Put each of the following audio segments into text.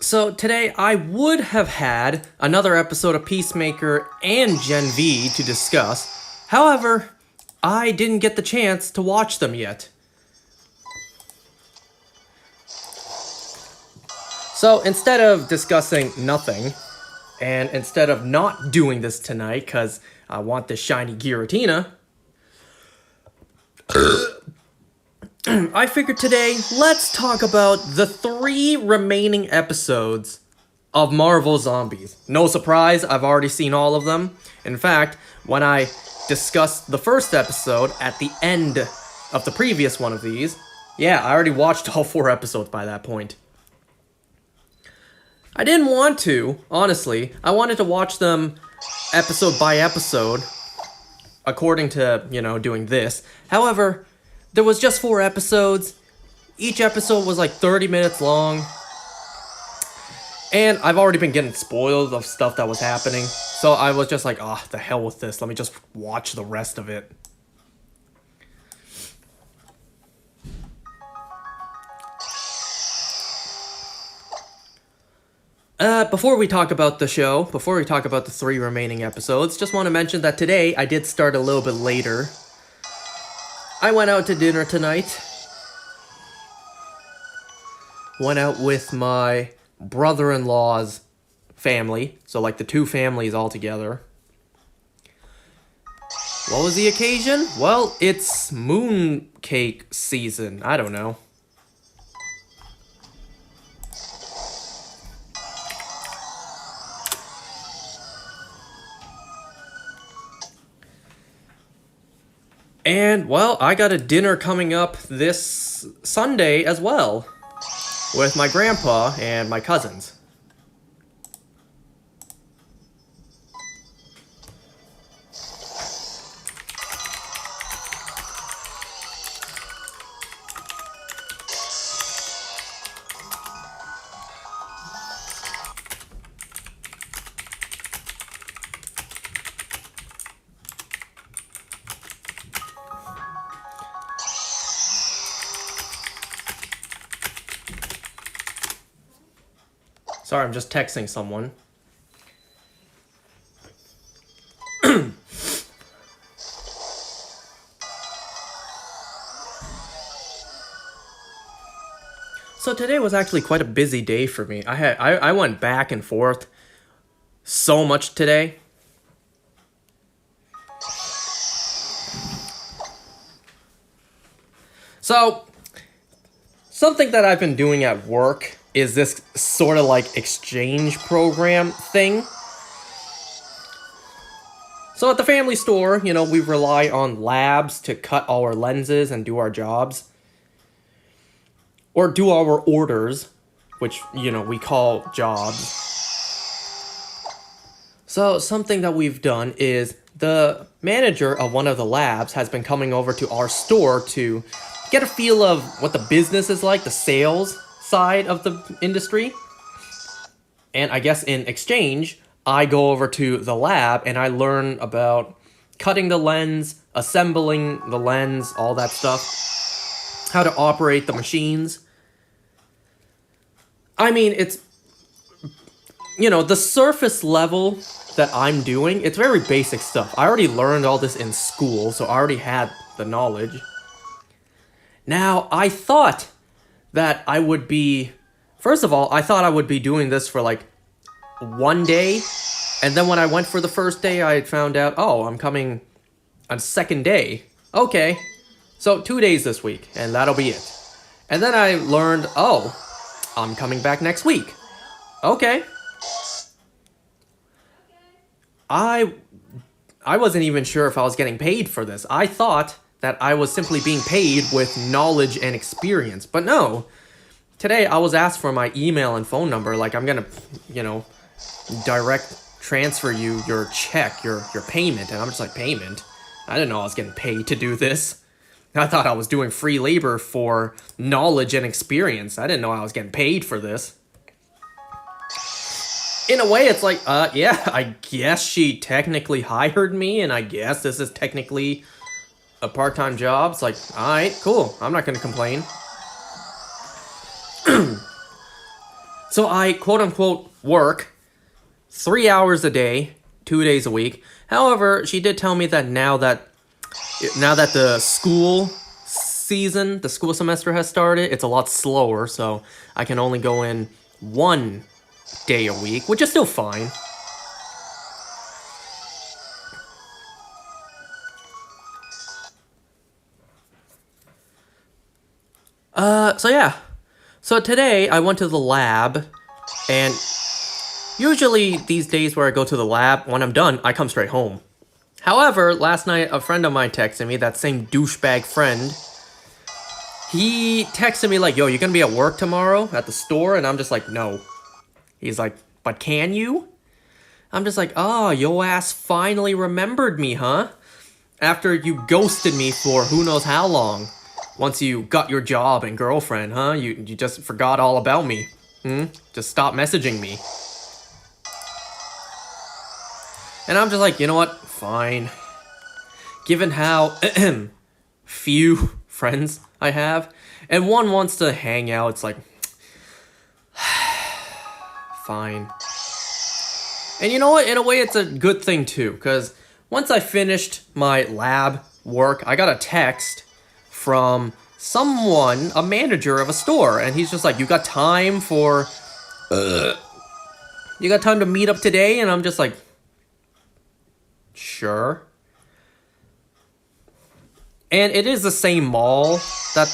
So today I would have had another episode of Peacemaker and Gen V to discuss. However, I didn't get the chance to watch them yet. So instead of discussing nothing, and instead of not doing this tonight because I want this shiny Giratina, I figured today, let's talk about the 3 remaining episodes of Marvel Zombies. No surprise, I've already seen all of them. In fact, when I discussed the first episode at the end of the previous one of these, yeah, I already watched all 4 episodes by that point. I didn't want to, honestly. I wanted to watch them episode by episode, according to, doing this. However, there was just 4 episodes. Each episode was like 30 minutes long. And I've already been getting spoiled of stuff that was happening. So I was just like, oh, the hell with this. Let me just watch the rest of it. Before we talk about the show, before we talk about the 3 remaining episodes, just want to mention that today I did start a little bit later. I went out to dinner tonight. Went out with my brother-in-law's family, so like the 2 families all together. What was the occasion? Well, it's mooncake season. I don't know. And, well, I got a dinner coming up this Sunday as well, with my grandpa and my cousins. Sorry, I'm just texting someone. So today was actually quite a busy day for me. I went back and forth so much today. So, something that I've been doing at work is this sort of like exchange program thing. So at the family store, we rely on labs to cut our lenses and do our jobs. Or do our orders, which, we call jobs. So something that we've done is the manager of one of the labs has been coming over to our store to get a feel of what the business is like, the sales side of the industry. And I guess in exchange, I go over to the lab and I learn about cutting the lens, assembling the lens, all that stuff, how to operate the machines. I mean, it's, the surface level that I'm doing, it's very basic stuff. I already learned all this in school, so I already had the knowledge. Now, I thought that I would be... First of all, I thought I would be doing this for, like, 1 day. And then when I went for the first day, I found out, oh, I'm coming on second day. Okay. So, 2 days this week, and that'll be it. And then I learned, oh, I'm coming back next week. Okay. I wasn't even sure if I was getting paid for this. I thought that I was simply being paid with knowledge and experience. But no. Today, I was asked for my email and phone number. Like, I'm gonna, direct transfer you your check, your payment. And I'm just like, payment? I didn't know I was getting paid to do this. I thought I was doing free labor for knowledge and experience. I didn't know I was getting paid for this. In a way, it's like, yeah, I guess she technically hired me, and I guess this is technically a part-time job. It's like, alright, cool. I'm not gonna complain. So I quote-unquote work 3 hours a day, 2 days a week. However, she did tell me that now that the school season, the school semester has started, it's a lot slower, so I can only go in 1 day a week, which is still fine. So yeah. So today I went to the lab, and usually these days where I go to the lab, when I'm done, I come straight home. However, last night a friend of mine texted me, that same douchebag friend. He texted me like, yo, you gonna be at work tomorrow at the store? And I'm just like, no. He's like, but can you? I'm just like, oh, yo ass finally remembered me, huh? After you ghosted me for who knows how long. Once you got your job and girlfriend, huh? You just forgot all about me. Just stop messaging me. And I'm just like, you know what? Fine. Given how few friends I have, and one wants to hang out, it's like, fine. And you know what? In a way, it's a good thing too, because once I finished my lab work, I got a text from someone, a manager of a store, and he's just like, you got time for... You got time to meet up today? And I'm just like, sure. And it is the same mall that,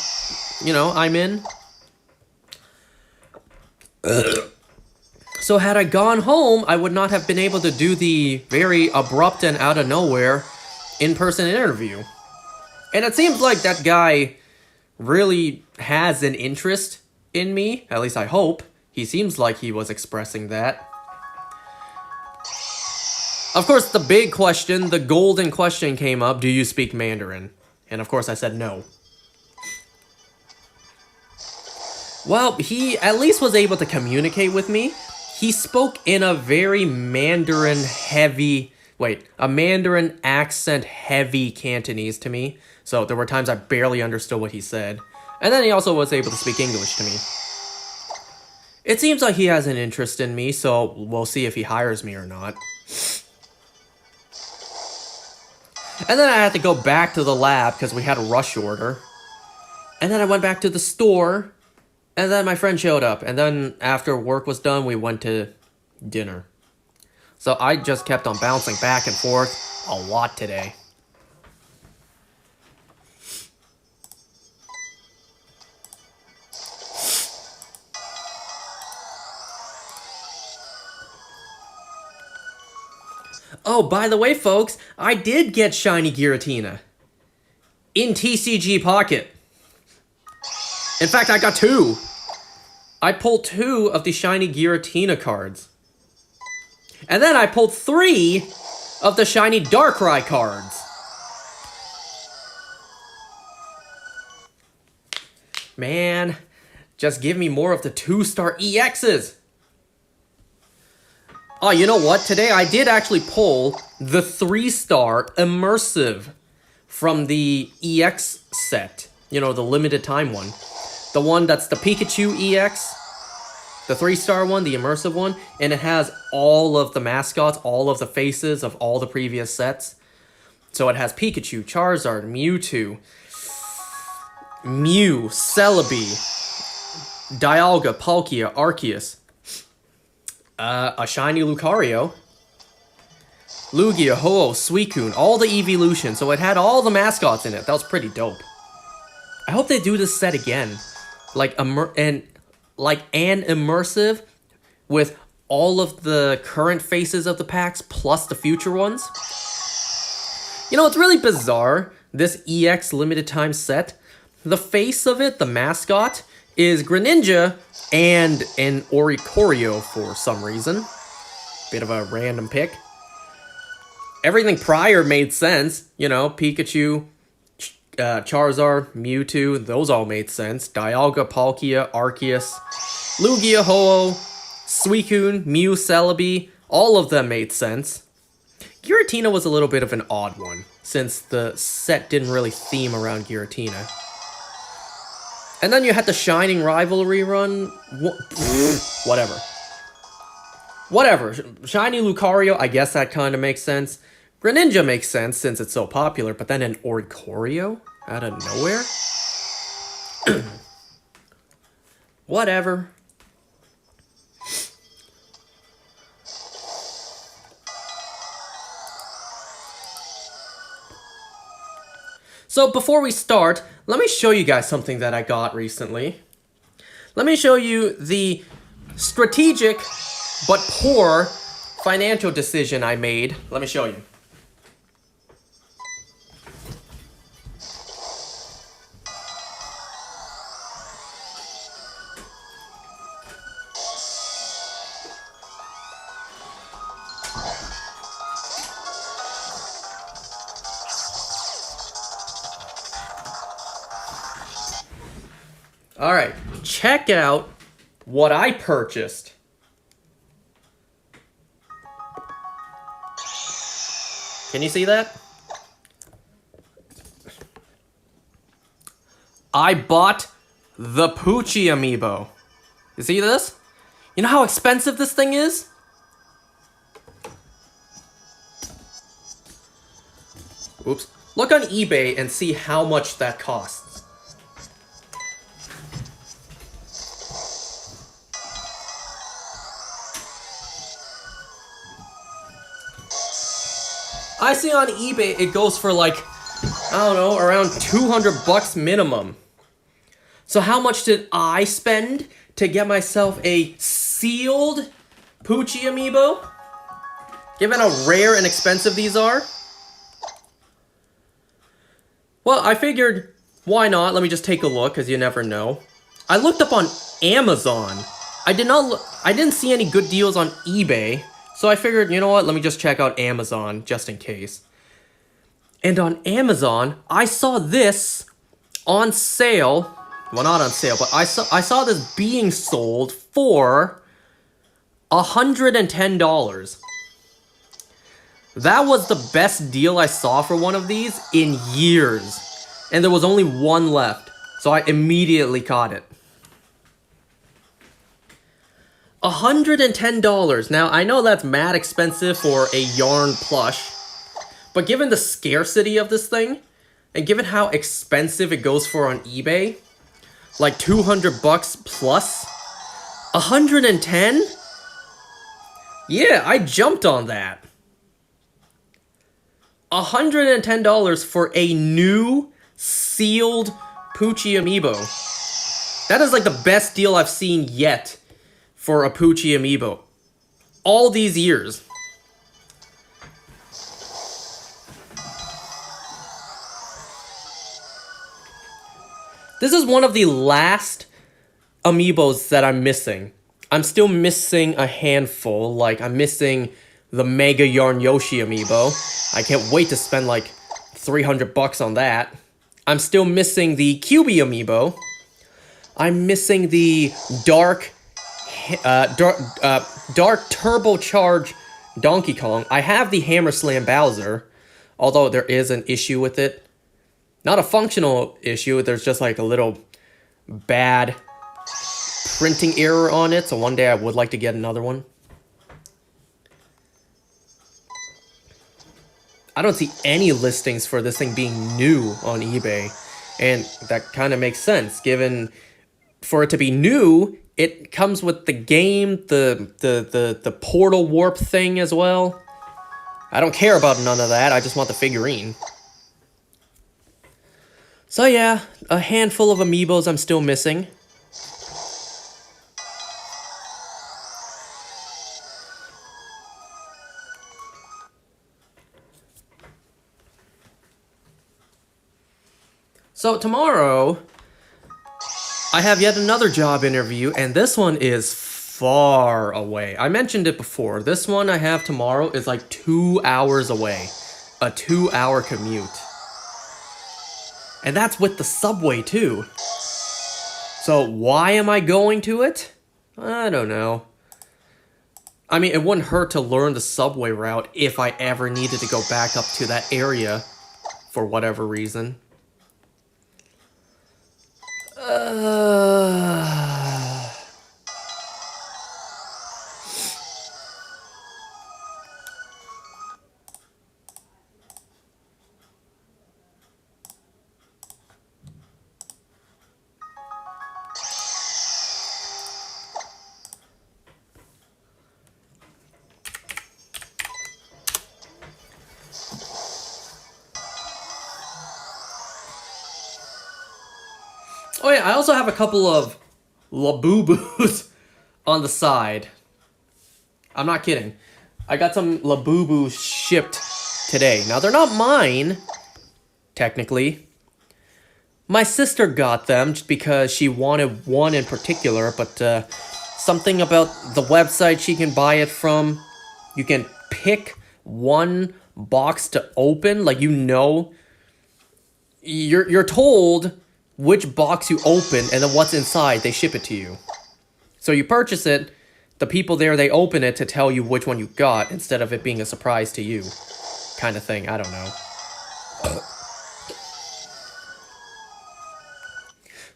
I'm in. So had I gone home, I would not have been able to do the very abrupt and out of nowhere in-person interview. And it seems like that guy really has an interest in me. At least I hope. He seems like he was expressing that. Of course, the big question, the golden question came up, do you speak Mandarin? And of course I said no. Well, he at least was able to communicate with me. He spoke in a very Mandarin accent heavy Cantonese to me. So there were times I barely understood what he said. And then he also was able to speak English to me. It seems like he has an interest in me, so we'll see if he hires me or not. And then I had to go back to the lab because we had a rush order. And then I went back to the store. And then my friend showed up. And then after work was done, we went to dinner. So I just kept on bouncing back and forth a lot today. Oh, by the way, folks, I did get shiny Giratina. In TCG Pocket. In fact, I got 2. I pulled 2 of the shiny Giratina cards. And then I pulled 3 of the shiny Darkrai cards. Man, just give me more of the 2-star EXs. Oh, you know what? Today I did actually pull the 3-star immersive from the EX set. The limited time one. The one that's the Pikachu EX. The 3-star one, the immersive one. And it has all of the mascots, all of the faces of all the previous sets. So it has Pikachu, Charizard, Mewtwo, Mew, Celebi, Dialga, Palkia, Arceus. A shiny Lucario, Lugia, Ho-Oh, Suicune, all the evolutions, so it had all the mascots in it. That was pretty dope. I hope they do this set again. Like an immersive with all of the current faces of the packs plus the future ones. It's really bizarre, this EX limited time set. The face of it, the mascot, is Greninja and an Oricorio for some reason. Bit of a random pick. Everything prior made sense. Pikachu, Charizard, Mewtwo, those all made sense. Dialga, Palkia, Arceus, Lugia, Ho-Oh, Suicune, Mew, Celebi, all of them made sense. Giratina was a little bit of an odd one, since the set didn't really theme around Giratina. And then you had the Shining Rivalry run. Whatever. Whatever. Shiny Lucario, I guess that kind of makes sense. Greninja makes sense since it's so popular, but then an Oricorio out of nowhere? Whatever. So before we start, let me show you guys something that I got recently. Let me show you the strategic but poor financial decision I made. Let me show you. Alright, check out what I purchased. Can you see that? I bought the Poochie amiibo. You see this? You know how expensive this thing is? Oops. Look on eBay and see how much that costs. I see on eBay it goes for like, I don't know, around 200 bucks minimum. So how much did I spend to get myself a sealed Poochie amiibo? Given how rare and expensive these are? Well, I figured, why not? Let me just take a look, because you never know. I looked up on Amazon. I didn't see any good deals on eBay. So I figured, you know what, let me just check out Amazon, just in case. And on Amazon, I saw this on sale. Well, not on sale, but I saw this being sold for $110. That was the best deal I saw for one of these in years. And there was only one left, so I immediately caught it. $110. Now, I know that's mad expensive for a yarn plush, but given the scarcity of this thing, and given how expensive it goes for on eBay, like 200 bucks plus, 110? Yeah, I jumped on that. $110 for a new sealed Poochie amiibo. That is like the best deal I've seen yet for a Poochie amiibo. All these years. This is one of the last amiibos that I'm missing. I'm still missing a handful, like I'm missing the Mega Yarn Yoshi amiibo. I can't wait to spend like 300 bucks on that. I'm still missing the QB amiibo. I'm missing the Dark Turbocharge Donkey Kong. I have the Hammer Slam Bowser, although there is an issue with it. Not a functional issue, there's just like a little bad printing error on it, so one day I would like to get another one. I don't see any listings for this thing being new on eBay, and that kind of makes sense, given for it to be new, it comes with the game, the portal warp thing as well. I don't care about none of that, I just want the figurine. So yeah, a handful of amiibos I'm still missing. So tomorrow, I have yet another job interview, and this one is far away. I mentioned it before. This one I have tomorrow is like 2 hours away. A 2-hour commute. And that's with the subway too. So why am I going to it? I don't know. I mean, it wouldn't hurt to learn the subway route if I ever needed to go back up to that area for whatever reason. Uh... Oh yeah, I also have a couple of Labubus on the side. I'm not kidding. I got some Labubus shipped today. Now, they're not mine, technically. My sister got them just because she wanted one in particular, but something about the website she can buy it from, you can pick one box to open, like you're told which box you open and then what's inside, they ship it to you. So you purchase it, the people there, they open it to tell you which one you got instead of it being a surprise to you. Kind of thing, I don't know.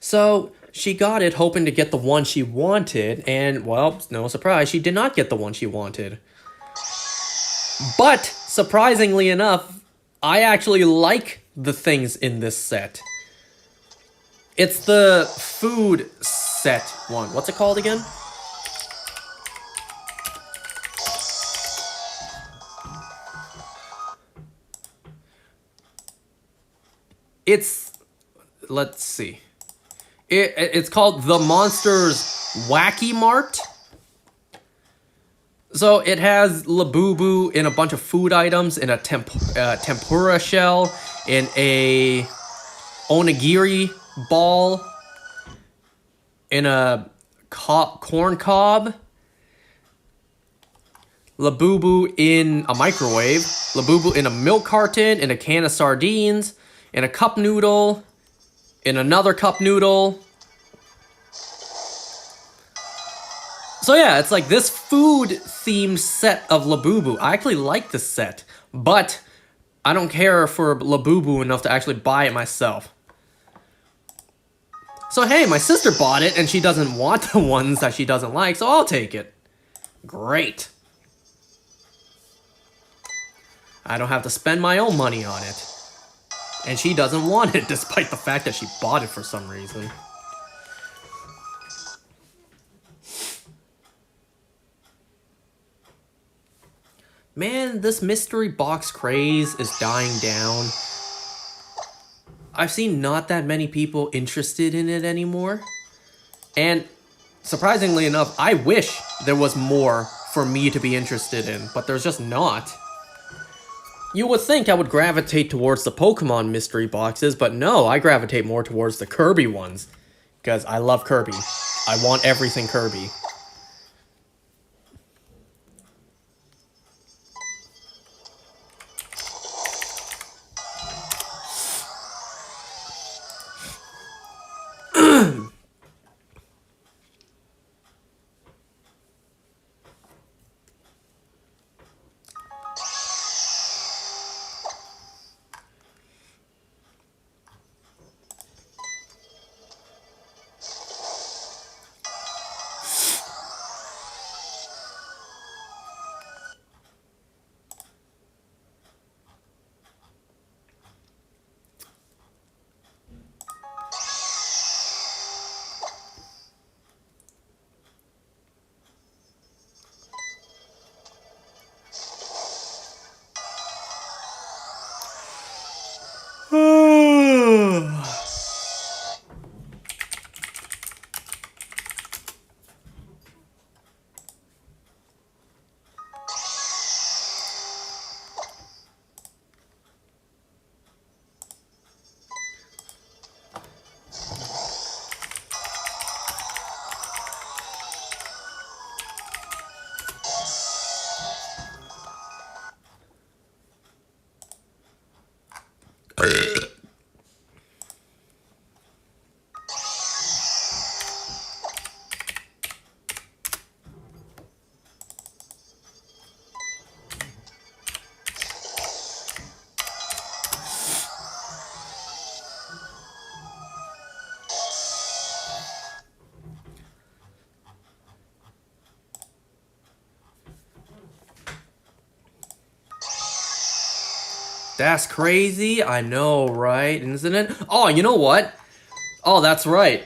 So she got it hoping to get the one she wanted, and well, no surprise, she did not get the one she wanted. But surprisingly enough, I actually like the things in this set. It's the food set one. What's it called again? It's... let's see. It's called The Monsters Wacky Mart. So it has Labubu in a bunch of food items, in a tempura shell, in a onigiri ball, in a corn cob, Labubu in a microwave, Labubu in a milk carton, in a can of sardines, in a cup noodle, in another cup noodle. So yeah, it's like this food-themed set of Labubu. I actually like this set, but I don't care for Labubu enough to actually buy it myself. So hey, my sister bought it, and she doesn't want the ones that she doesn't like, so I'll take it. Great. I don't have to spend my own money on it. And she doesn't want it, despite the fact that she bought it for some reason. Man, this mystery box craze is dying down. I've seen not that many people interested in it anymore. And surprisingly enough, I wish there was more for me to be interested in, but there's just not. You would think I would gravitate towards the Pokemon mystery boxes, but no, I gravitate more towards the Kirby ones. Because I love Kirby. I want everything Kirby. That's crazy. I know, right? Isn't it? Oh, you know what? Oh, that's right.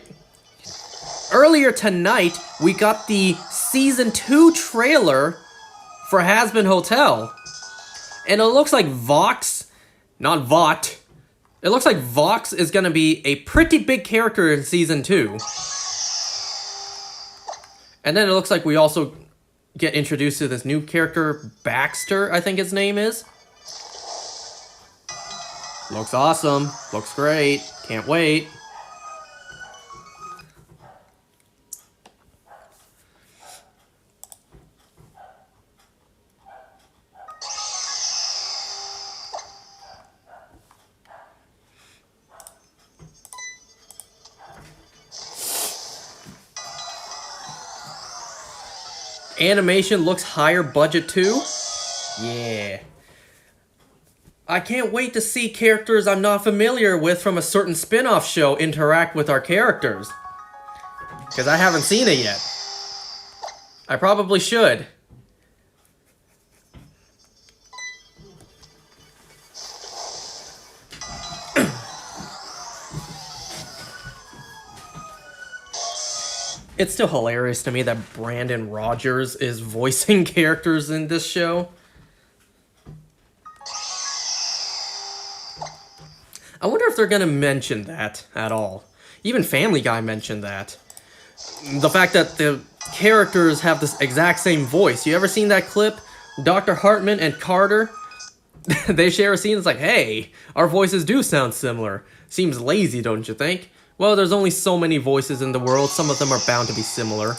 Earlier tonight, we got the Season 2 trailer for Hazbin Hotel. And it looks like Vox, not Vought, it looks like Vox is gonna be a pretty big character in Season 2. And then it looks like we also get introduced to this new character, Baxter, I think his name is. Looks awesome. Looks great. Can't wait. Animation looks higher budget too. Yeah. I can't wait to see characters I'm not familiar with from a certain spin-off show interact with our characters. Because I haven't seen it yet. I probably should. It's still hilarious to me that Brandon Rogers is voicing characters in this show. I wonder if they're gonna mention that at all. Even Family Guy mentioned that. The fact that the characters have this exact same voice. You ever seen that clip? Dr. Hartman and Carter? They share a scene. It's like, hey, our voices do sound similar. Seems lazy, don't you think? Well, there's only so many voices in the world. Some of them are bound to be similar.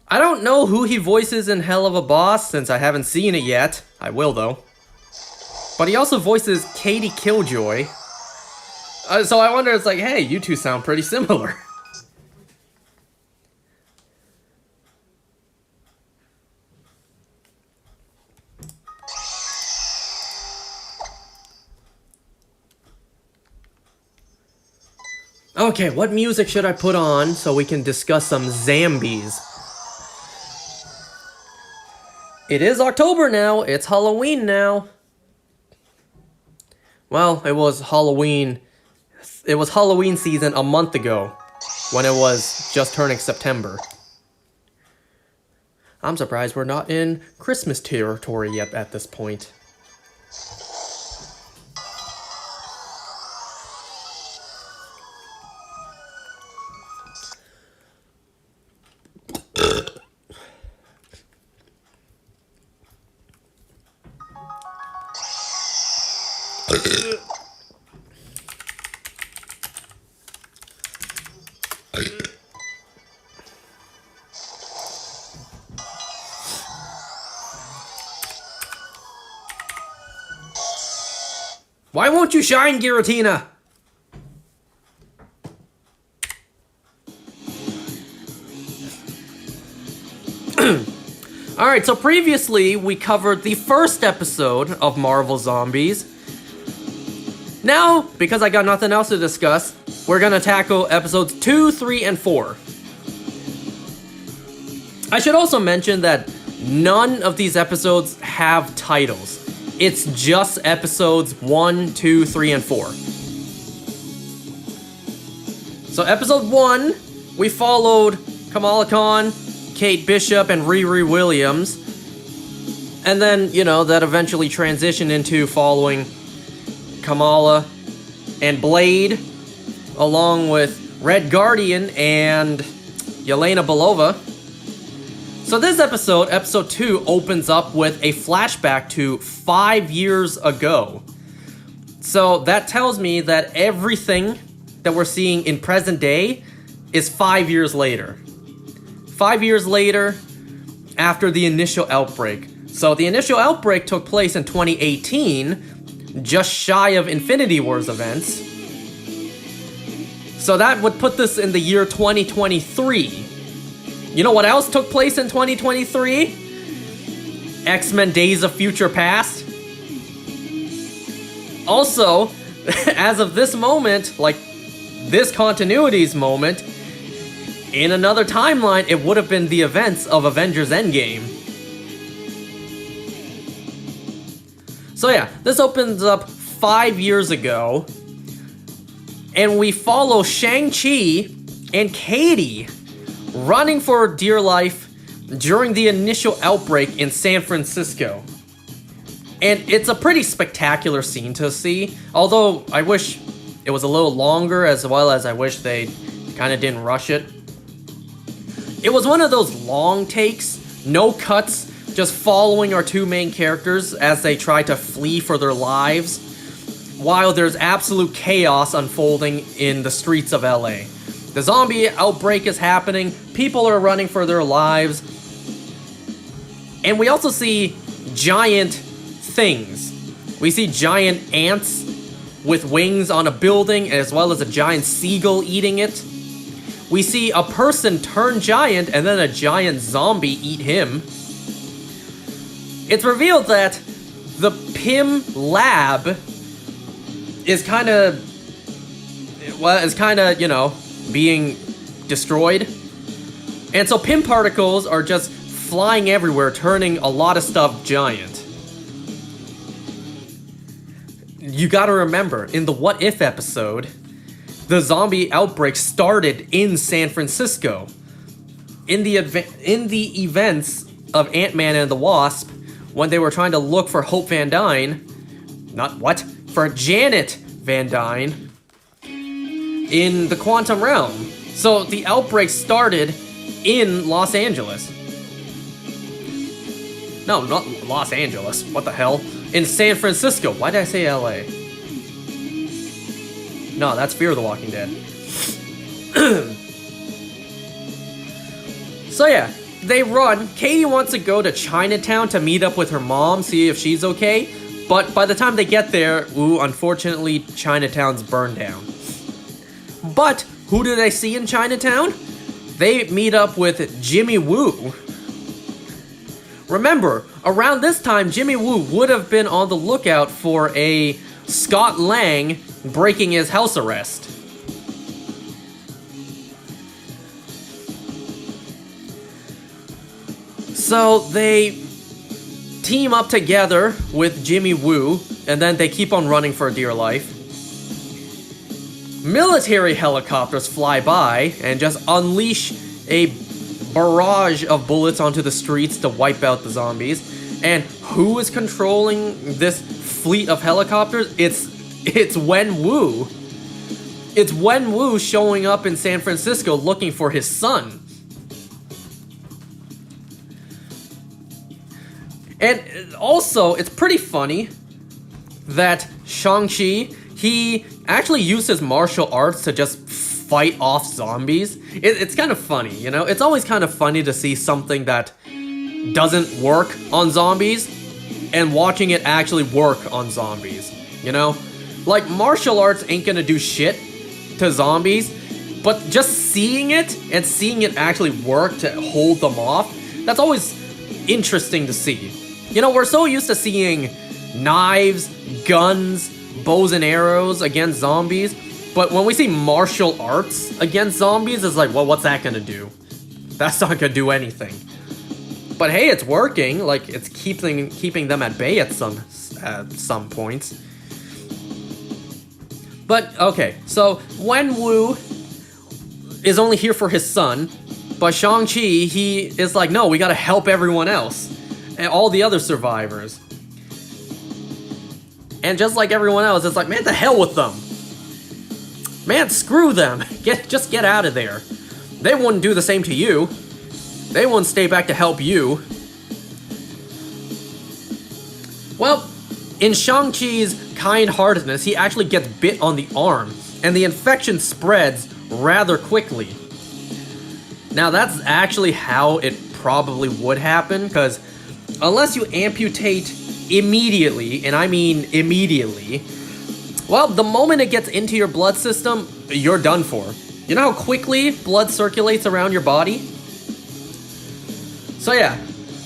I don't know who he voices in Hell of a Boss, since I haven't seen it yet. I will, though. But he also voices Katie Killjoy. So I wonder, it's like, hey, you two sound pretty similar. Okay, what music should I put on so we can discuss some zombies? It is October now. It's Halloween now. Well, it was Halloween. It was Halloween season a month ago, when it was just turning September. I'm surprised we're not in Christmas territory yet at this point. Why won't you shine, Giratina? Alright, so previously we covered the first episode of Marvel Zombies. Now, because I got nothing else to discuss, we're gonna tackle episodes 2, 3, and 4. I should also mention that none of these episodes have titles. It's just episodes 1, 2, 3, and 4. So episode 1, we followed Kamala Khan, Kate Bishop, and Riri Williams. And then, you know, that eventually transitioned into following Kamala and Blade, along with Red Guardian and Yelena Belova. So this episode, episode 2, opens up with a flashback to 5 years ago. So that tells me that everything that we're seeing in present day is 5 years later. 5 years later, after the initial outbreak. So the initial outbreak took place in 2018, just shy of Infinity Wars events. So that would put this in the year 2023. You know what else took place in 2023? X-Men Days of Future Past. Also, as of this moment, like this continuity's moment, in another timeline, it would have been the events of Avengers Endgame. So yeah, this opens up 5 years ago, and we follow Shang-Chi and Katie running for dear life during the initial outbreak in San Francisco. And it's a pretty spectacular scene to see, although I wish it was a little longer, as well as I wish they kind of didn't rush it. It was one of those long takes, no cuts, just following our two main characters as they try to flee for their lives, while there's absolute chaos unfolding in the streets of LA. The zombie outbreak is happening, people are running for their lives, and we also see giant things. We see giant ants with wings on a building, as well as a giant seagull eating it. We see a person turn giant, and then a giant zombie eat him. It's revealed that the PIM lab is kind of, you know, being destroyed. And so PIM particles are just flying everywhere, turning a lot of stuff giant. You gotta remember, in the What If episode, the zombie outbreak started in San Francisco. In the events of Ant-Man and the Wasp, when they were trying to look for Hope Van Dyne, for Janet Van Dyne, in the quantum realm. So the outbreak started in Los Angeles. No, not Los Angeles. What the hell? In San Francisco. Why did I say LA? No, that's Fear the Walking Dead. So yeah, they run. Katie wants to go to Chinatown to meet up with her mom, see if she's okay. But by the time they get there, unfortunately, Chinatown's burned down. But who do they see in Chinatown? They meet up with Jimmy Woo. Remember, around this time, Jimmy Woo would have been on the lookout for a Scott Lang breaking his house arrest. So they team up together with Jimmy Woo, and then they keep on running for dear life. Military helicopters fly by and just unleash a barrage of bullets onto the streets to wipe out the zombies. And who is controlling this fleet of helicopters? It's Wen Wu. It's Wen Wu showing up in San Francisco looking for his son. And also, it's pretty funny that Shang-Chi, he actually used his martial arts to just fight off zombies. It's kind of funny, you know? It's always kind of funny to see something that doesn't work on zombies and watching it actually work on zombies, you know? Like, martial arts ain't gonna do shit to zombies, but just seeing it and seeing it actually work to hold them off, that's always interesting to see. You know, we're so used to seeing knives, guns, bows and arrows against zombies, but when we see martial arts against zombies, it's like, well, what's that gonna do? That's not gonna do anything. But hey, it's working. Like, it's keeping them at bay at some points. But okay, so Wen Wu is only here for his son, but Shang-Chi, he is like, no, we gotta help everyone else and all the other survivors. And just like everyone else, it's like, man, the hell with them. Man, screw them. Just get out of there. They wouldn't do the same to you. They wouldn't stay back to help you. Well, in Shang-Chi's kind-heartedness, he actually gets bit on the arm, and the infection spreads rather quickly. Now, that's actually how it probably would happen, because unless you amputate immediately, and I mean immediately, well, the moment it gets into your blood system, you're done for. You know how quickly blood circulates around your body? So yeah,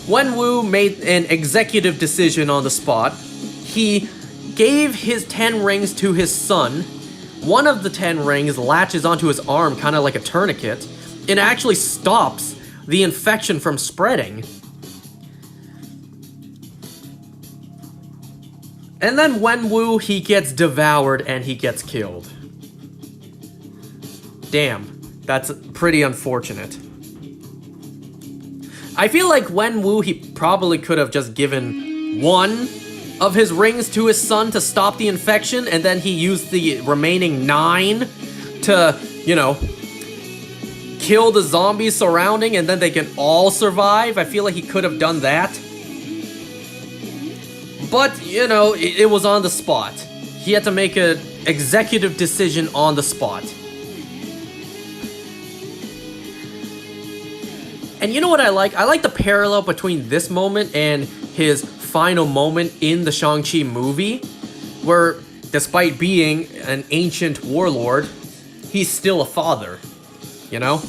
Wen Wu made an executive decision on the spot. He gave his 10 rings to his son. One of the 10 rings latches onto his arm, kind of like a tourniquet. It actually stops the infection from spreading. And then Wenwu, he gets devoured and he gets killed. Damn, that's pretty unfortunate. I feel like Wenwu, he probably could have just given one of his rings to his son to stop the infection, and then he used the remaining 9 to, you know, kill the zombies surrounding, and then they can all survive. I feel like he could have done that. But, you know, it was on the spot. He had to make an executive decision on the spot. And you know what I like? I like the parallel between this moment and his final moment in the Shang-Chi movie, where despite being an ancient warlord, he's still a father, you know?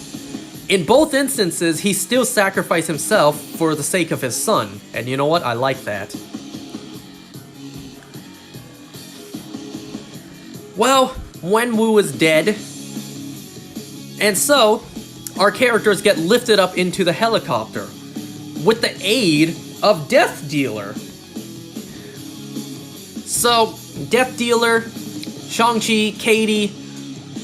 In both instances, he still sacrificed himself for the sake of his son, and you know what? I like that. Well, Wenwu is dead, and so our characters get lifted up into the helicopter with the aid of Death Dealer. So, Death Dealer, Shang-Chi, Katie,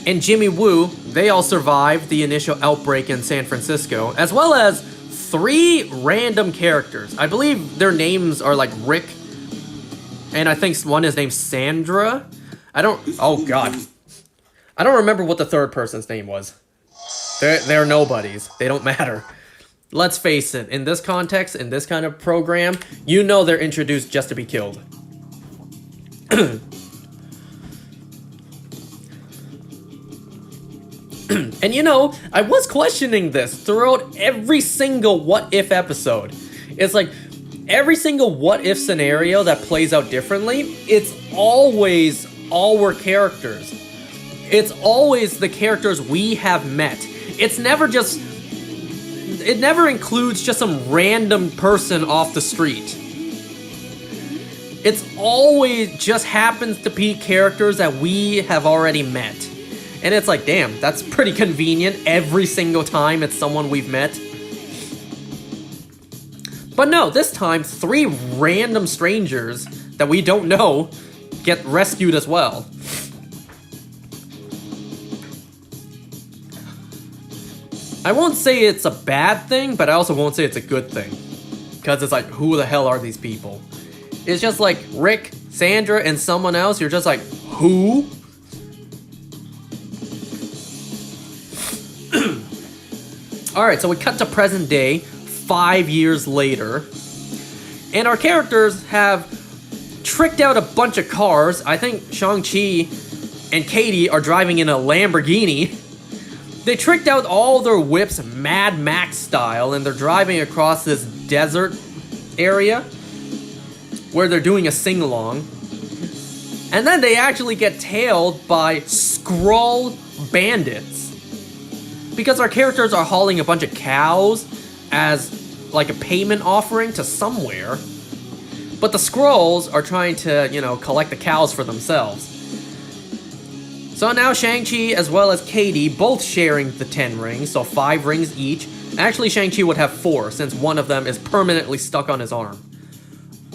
and Jimmy Woo, they all survived the initial outbreak in San Francisco, as well as 3 random characters. I believe their names are like Rick, and I think one is named Sandra. Oh god. I don't remember what the third person's name was. They're nobodies. They don't matter. Let's face it, in this context, in this kind of program, you know they're introduced just to be killed. And you know, I was questioning this throughout every single What If episode. It's like, every single What If scenario that plays out differently, it's always our characters. It's always the characters we have met. It's never just... It never includes just some random person off the street. It's always just happens to be characters that we have already met. And it's like, damn, that's pretty convenient every single time it's someone we've met. But no, this time, 3 random strangers that we don't know get rescued as well. I won't say it's a bad thing, but I also won't say it's a good thing. Because it's like, who the hell are these people? It's just like Rick, Sandra, and someone else. You're just like, who? Alright, so we cut to present day, 5 years later. And our characters have tricked out a bunch of cars. I think Shang-Chi and Katie are driving in a Lamborghini. They tricked out all their whips Mad Max style, and they're driving across this desert area where they're doing a sing-along. And then they actually get tailed by Skrull bandits. Because our characters are hauling a bunch of cows as like a payment offering to somewhere. But the Skrulls are trying to, you know, collect the cows for themselves. So now Shang-Chi as well as Katie both sharing the 10 rings, so 5 rings each. Actually, Shang-Chi would have 4 since one of them is permanently stuck on his arm.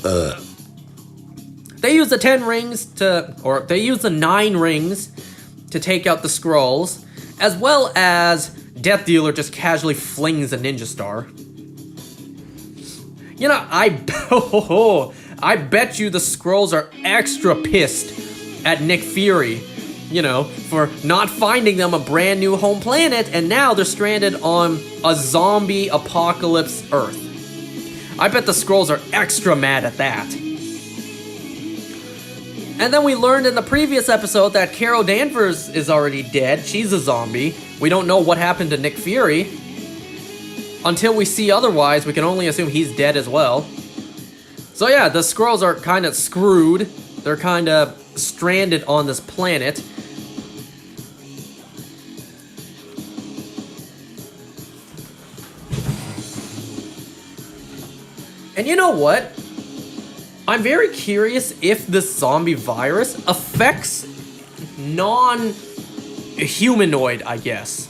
They use the 10 rings they use the 9 rings to take out the Skrulls, as well as Death Dealer just casually flings a ninja star. You know, I bet you the Skrulls are extra pissed at Nick Fury, you know, for not finding them a brand new home planet, and now they're stranded on a zombie apocalypse Earth. I bet the Skrulls are extra mad at that. And then we learned in the previous episode that Carol Danvers is already dead. She's a zombie. We don't know what happened to Nick Fury. Until we see otherwise, we can only assume he's dead as well. So yeah, the Skrulls are kind of screwed. They're kind of stranded on this planet. And you know what? I'm very curious if this zombie virus affects non-humanoid, I guess.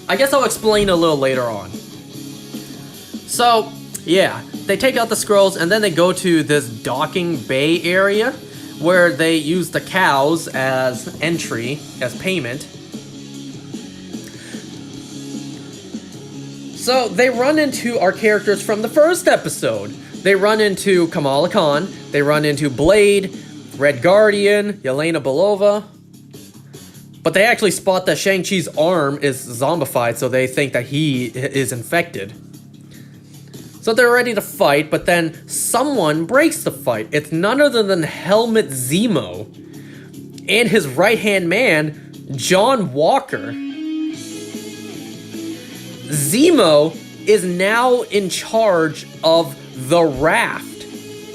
I guess I'll explain a little later on. So, yeah, they take out the scrolls, and then they go to this docking bay area where they use the cows as entry, as payment. So they run into our characters from the first episode. They run into Kamala Khan, they run into Blade, Red Guardian, Yelena Belova. But they actually spot that Shang-Chi's arm is zombified, so they think that he is infected. So they're ready to fight, but then someone breaks the fight. It's none other than Helmut Zemo and his right-hand man, John Walker. Zemo is now in charge of the Raft,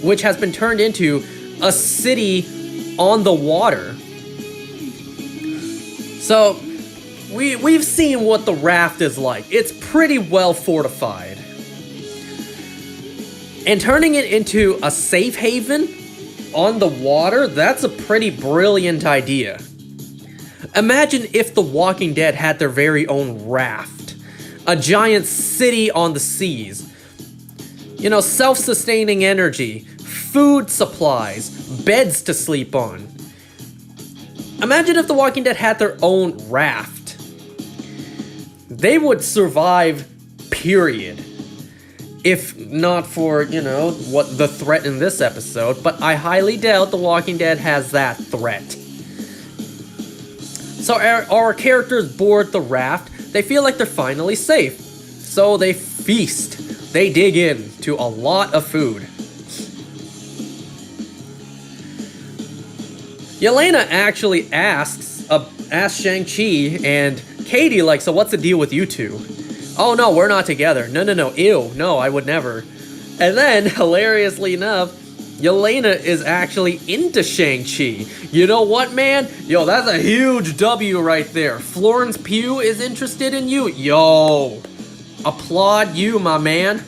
which has been turned into a city on the water. So, we've seen what the Raft is like. It's pretty well fortified. And turning it into a safe haven on the water, that's a pretty brilliant idea. Imagine if The Walking Dead had their very own raft. A giant city on the seas. You know, self-sustaining energy, food supplies, beds to sleep on. Imagine if The Walking Dead had their own raft. They would survive, period. If not for, you know, what the threat in this episode, but I highly doubt The Walking Dead has that threat. So our characters board the raft. They feel like they're finally safe. So they feast. They dig in to a lot of food. Yelena actually asks Shang-Chi and Katie, like, so what's the deal with you two? Oh no, we're not together. No, ew, no, I would never. And then, hilariously enough, Yelena is actually into Shang-Chi. You know what, man? Yo, that's a huge W right there. Florence Pugh is interested in you. Yo, applaud you, my man.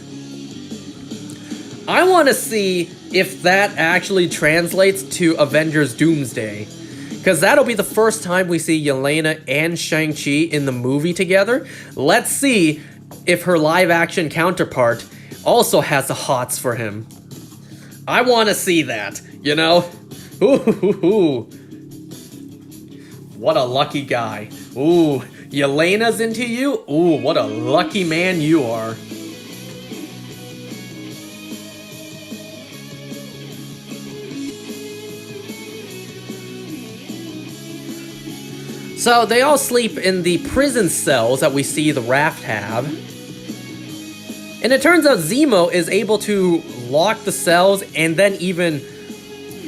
I want to see if that actually translates to Avengers Doomsday. Because that'll be the first time we see Yelena and Shang-Chi in the movie together. Let's see if her live-action counterpart also has the hots for him. I want to see that, you know? Ooh, what a lucky guy. Ooh, Yelena's into you? Ooh, what a lucky man you are. So they all sleep in the prison cells that we see the raft have. And it turns out Zemo is able to lock the cells and then even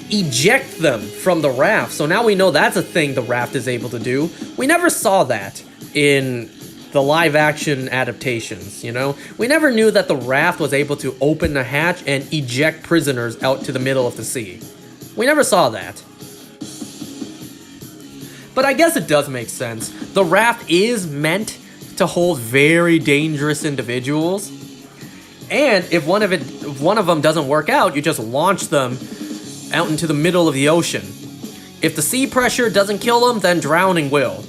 eject them from the raft. So now we know that's a thing the raft is able to do. We never saw that in the live action adaptations, you know? We never knew that the raft was able to open the hatch and eject prisoners out to the middle of the sea. We never saw that. But I guess it does make sense. The raft is meant to hold very dangerous individuals. And if one of them doesn't work out, you just launch them out into the middle of the ocean. If the sea pressure doesn't kill them, then drowning will.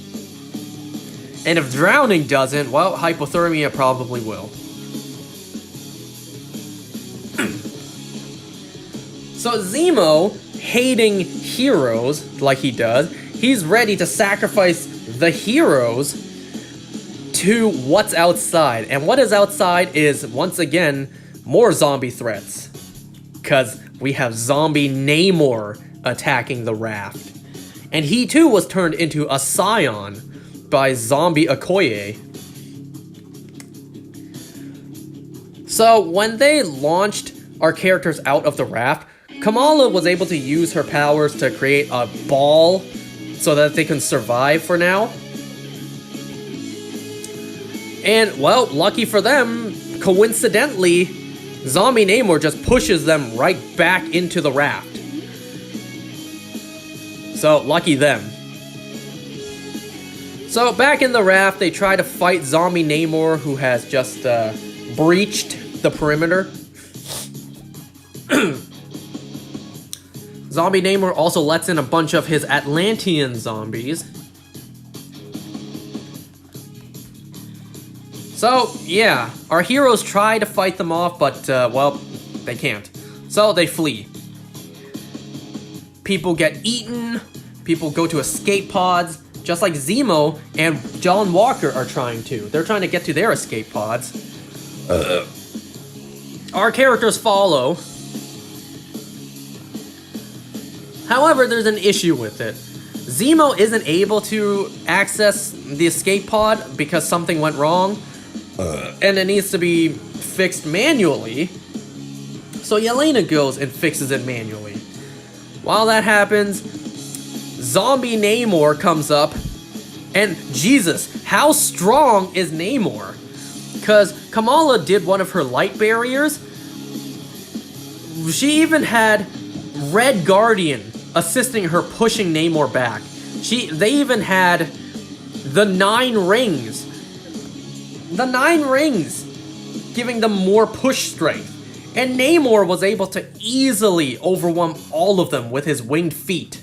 And if drowning doesn't, well, hypothermia probably will. So Zemo, hating heroes like he does, he's ready to sacrifice the heroes to what's outside. And what is outside is, once again, more zombie threats. Because we have zombie Namor attacking the raft. And he too was turned into a scion by zombie Okoye. So when they launched our characters out of the raft, Kamala was able to use her powers to create a ball so that they can survive for now. And, well, lucky for them, coincidentally, Zombie Namor just pushes them right back into the raft. So, lucky them. So, back in the raft, they try to fight Zombie Namor, who has just breached the perimeter. Zombie Namor also lets in a bunch of his Atlantean zombies. So, yeah, our heroes try to fight them off, but, well, They can't. So they flee. People get eaten. People go to escape pods. Just like Zemo and John Walker are trying to. They're trying to get to their escape pods. Our characters follow. However, there's an issue with it. Zemo isn't able to access the escape pod because something went wrong. And it needs to be fixed manually. So Yelena goes and fixes it manually. While that happens, Zombie Namor comes up. And Jesus, how strong is Namor? Because Kamala did one of her light barriers. She even had Red Guardian assisting her pushing Namor back. They even had the 9 rings. The 9 rings giving them more push strength. And Namor was able to easily overwhelm all of them with his winged feet.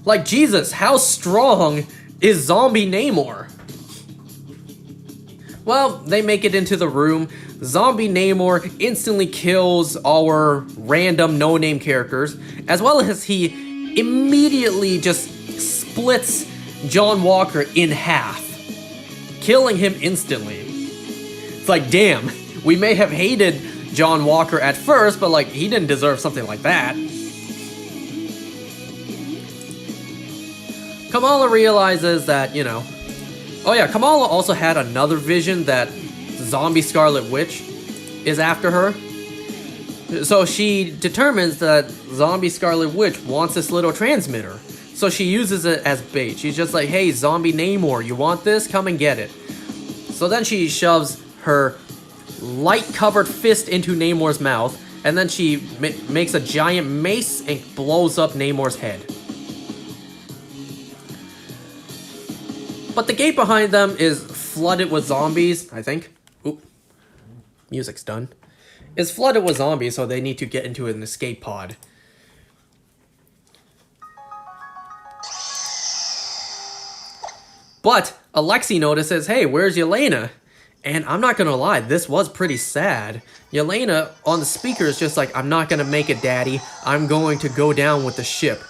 Like, Jesus, how strong is Zombie Namor? Well, they make it into the room. Zombie Namor instantly kills our random no-name characters, as well as he immediately just splits John Walker in half, killing him instantly. It's like, damn, we may have hated John Walker at first, but like, he didn't deserve something like that. Kamala realizes that, you know... Oh yeah, Kamala also had another vision that Zombie Scarlet Witch is after her. So she determines that Zombie Scarlet Witch wants this little transmitter. So she uses it as bait. She's just like, hey, Zombie Namor, you want this? Come and get it. So then she shoves her light-covered fist into Namor's mouth, and then she makes a giant mace and blows up Namor's head. But the gate behind them is flooded with zombies, I think. Oop. Music's done. It's flooded with zombies, so they need to get into an escape pod. But Alexei notices, hey, where's Yelena? And I'm not gonna lie, this was pretty sad. Yelena on the speaker is just like, I'm not gonna make it, Daddy. I'm going to go down with the ship.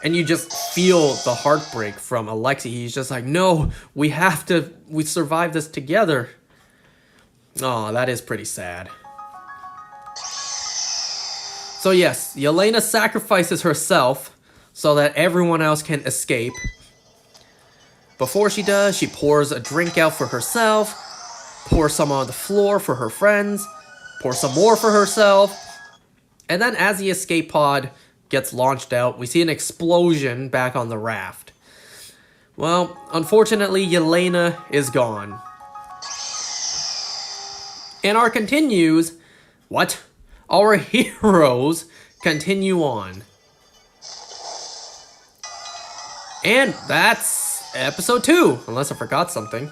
And you just feel the heartbreak from Alexei. He's just like, no, we survive this together. Oh, that is pretty sad. So yes, Yelena sacrifices herself so that everyone else can escape. Before she does, she pours a drink out for herself, pours some on the floor for her friends, pours some more for herself, and then as the escape pod gets launched out, we see an explosion back on the raft. Well, unfortunately, Yelena is gone. And our continues... What? Our heroes continue on. And that's episode 2, unless I forgot something.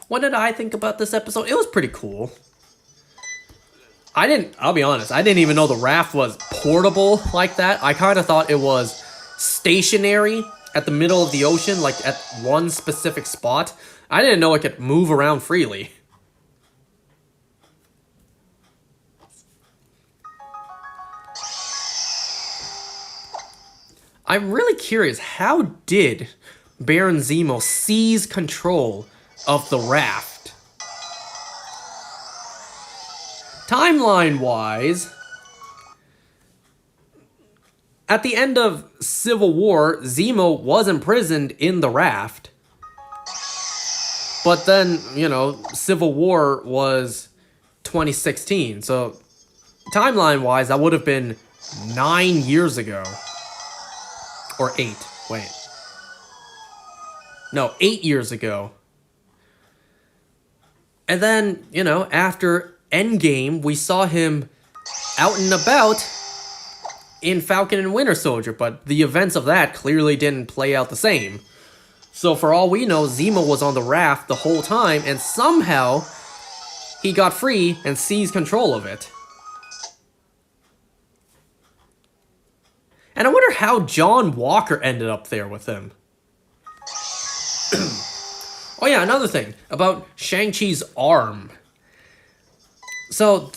What did I think about this episode? It was pretty cool. I'll be honest, I didn't even know the raft was portable like that. I kind of thought it was stationary at the middle of the ocean, like at one specific spot. I didn't know it could move around freely. I'm really curious, how did Baron Zemo seize control of the raft? Timeline-wise, at the end of Civil War, Zemo was imprisoned in the raft. But then, you know, Civil War was 2016. So, timeline-wise, that would have been 9 years ago. Or 8. Wait. No, 8 years ago. And then, you know, after Endgame, we saw him out and about in Falcon and Winter Soldier, but the events of that clearly didn't play out the same. So for all we know, Zemo was on the raft the whole time, and somehow he got free and seized control of it. And I wonder how John Walker ended up there with him. Oh yeah, another thing about Shang-Chi's arm. So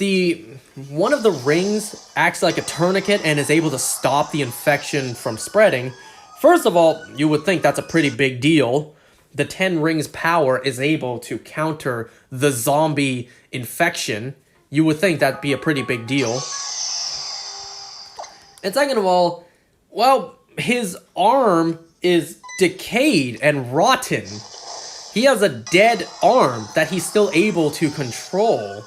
one of the rings acts like a tourniquet and is able to stop the infection from spreading. First of all, you would think that's a pretty big deal. The 10 rings power is able to counter the zombie infection. You would think that'd be a pretty big deal. And second of all, well, his arm is decayed and rotten. He has a dead arm that he's still able to control.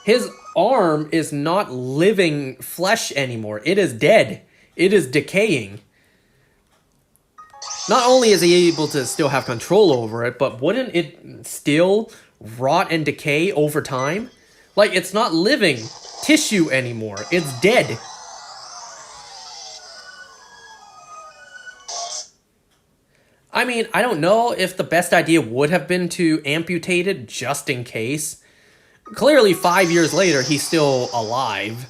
His arm is not living flesh anymore. It is dead. It is decaying. Not only is he able to still have control over it, but wouldn't it still rot and decay over time? Like, it's not living tissue anymore. It's dead. I mean, I don't know if the best idea would have been to amputate it just in case. Clearly, 5 years later, he's still alive.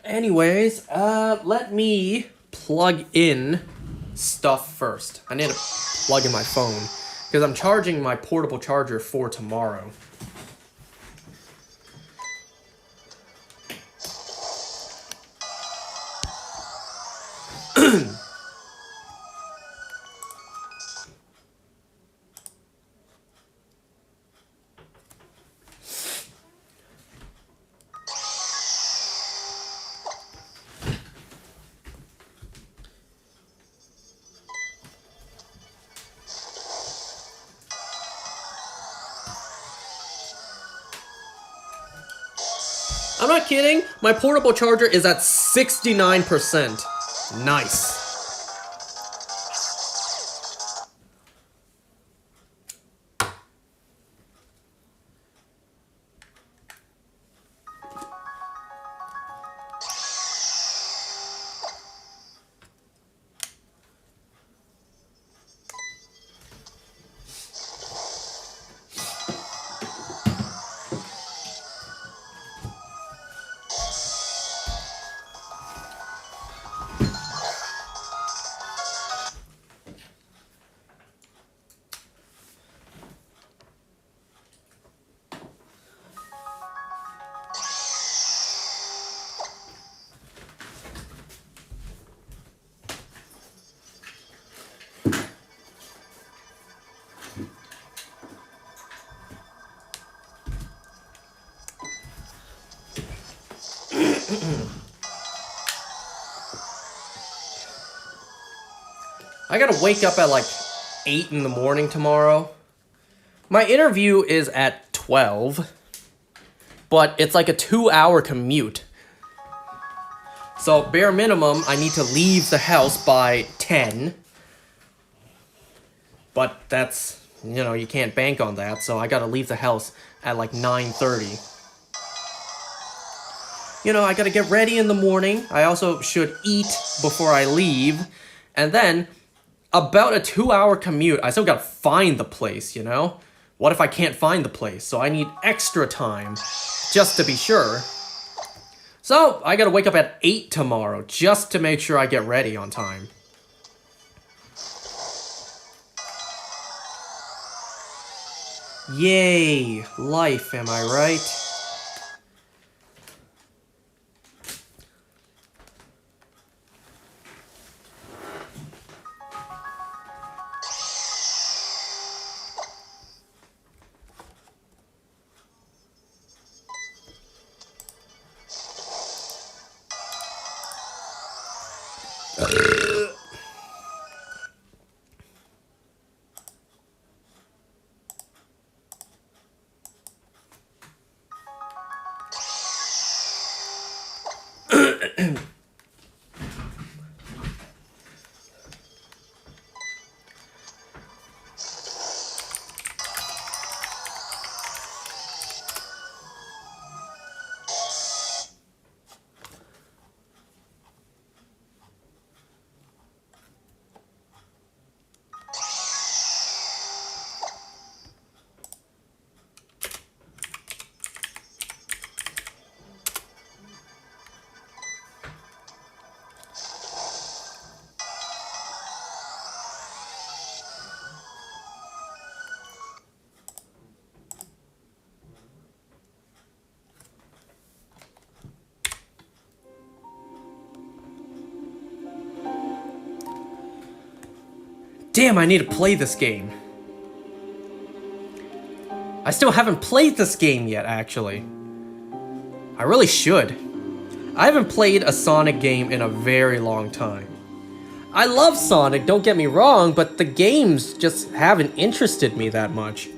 Anyways, let me plug in stuff first. I need to plug in my phone, because I'm charging my portable charger for tomorrow. I'm not kidding. My portable charger is at 69%. Nice. I gotta wake up at like 8 in the morning tomorrow. My interview is at 12, but it's like a 2-hour commute. So bare minimum, I need to leave the house by 10. But that's, you can't bank on that, so I gotta leave the house at like 9:30. I gotta get ready in the morning. I also should eat before I leave. And then, about a 2-hour commute, I still gotta find the place, What if I can't find the place? So I need extra time, just to be sure. So, I gotta wake up at 8 tomorrow, just to make sure I get ready on time. Yay, life, am I right? Damn, I need to play this game. I still haven't played this game yet, actually. I really should. I haven't played a Sonic game in a very long time. I love Sonic, don't get me wrong, but the games just haven't interested me that much.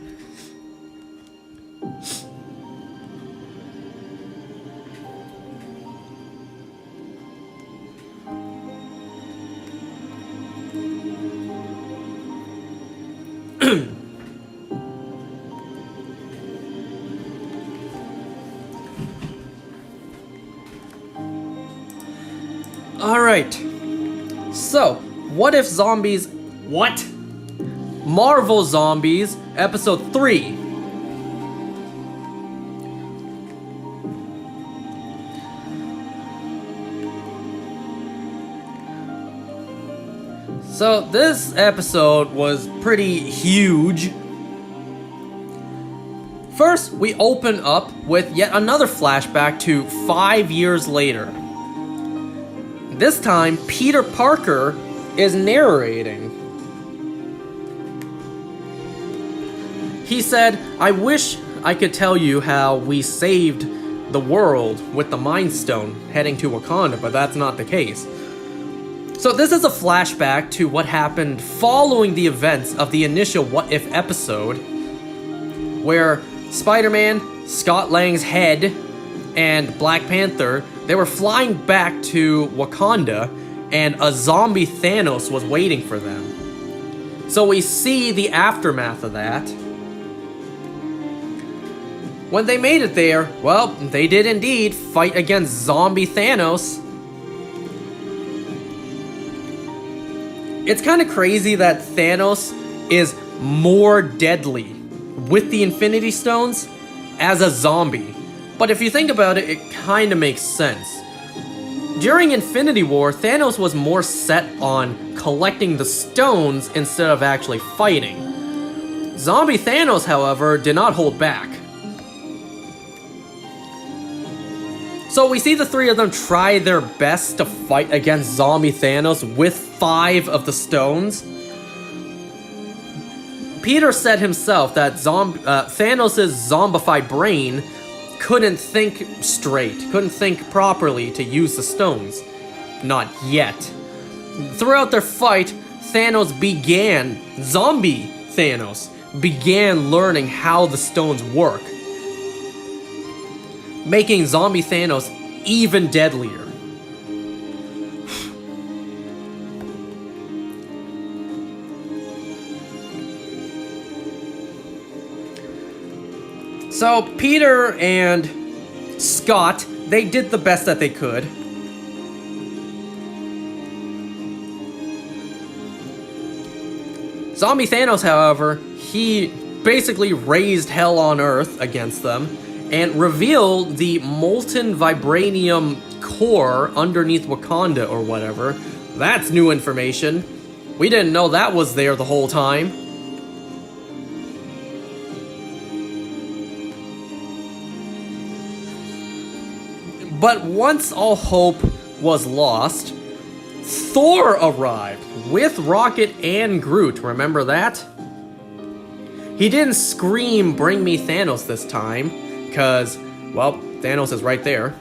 Alright, so, what if zombies... What? Marvel Zombies, Episode 3. So, this episode was pretty huge. First, we open up with yet another flashback to 5 years later. This time, Peter Parker is narrating. He said, "I wish I could tell you how we saved the world with the Mind Stone heading to Wakanda, but that's not the case." So this is a flashback to what happened following the events of the initial What If episode, where Spider-Man, Scott Lang's head, and Black Panther, they were flying back to Wakanda, and a zombie Thanos was waiting for them. So we see the aftermath of that. When they made it there, well, they did indeed fight against zombie Thanos. It's kind of crazy that Thanos is more deadly with the Infinity Stones as a zombie. But if you think about it, it kind of makes sense. During Infinity War, Thanos was more set on collecting the stones instead of actually fighting. Zombie Thanos, however, did not hold back. So we see the three of them try their best to fight against zombie Thanos with 5 of the stones. Peter said himself that Thanos' zombified brain couldn't think straight, couldn't think properly to use the stones. Not yet. Throughout their fight, zombie Thanos began learning how the stones work, making zombie Thanos even deadlier. So Peter and Scott, they did the best that they could. Zombie Thanos, however, he basically raised hell on Earth against them and revealed the molten vibranium core underneath Wakanda or whatever. That's new information. We didn't know that was there the whole time. But once all hope was lost, Thor arrived with Rocket and Groot. Remember that? He didn't scream, "Bring me Thanos" this time, because, well, Thanos is right there.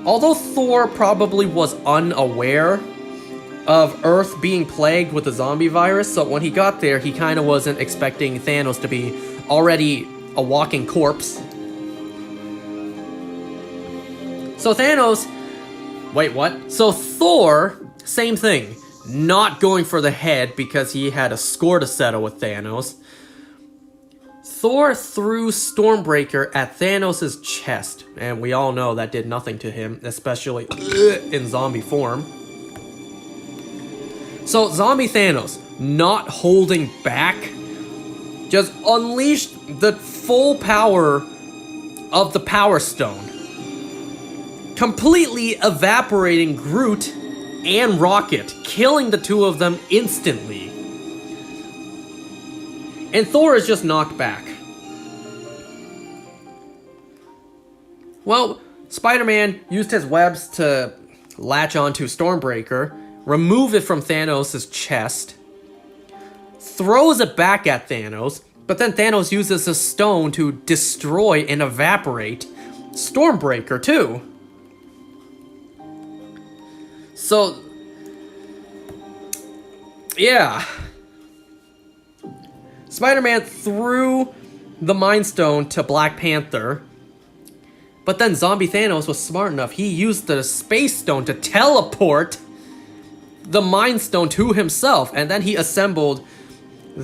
Although Thor probably was unaware of Earth being plagued with the zombie virus, so when he got there, he kind of wasn't expecting Thanos to be already a walking corpse. So So Thor, same thing. Not going for the head because he had a score to settle with Thanos. Thor threw Stormbreaker at Thanos' chest, and we all know that did nothing to him, especially in zombie form. So zombie Thanos, not holding back, just unleashed the full power of the Power Stone, completely evaporating Groot and Rocket, killing the two of them instantly. And Thor is just knocked back. Well, Spider-Man used his webs to latch onto Stormbreaker, remove it from Thanos' chest, throws it back at Thanos, but then Thanos uses a stone to destroy and evaporate Stormbreaker too. So, yeah. Spider-Man threw the Mind Stone to Black Panther, but then Zombie Thanos was smart enough. He used the Space Stone to teleport the Mind Stone to himself, and then he assembled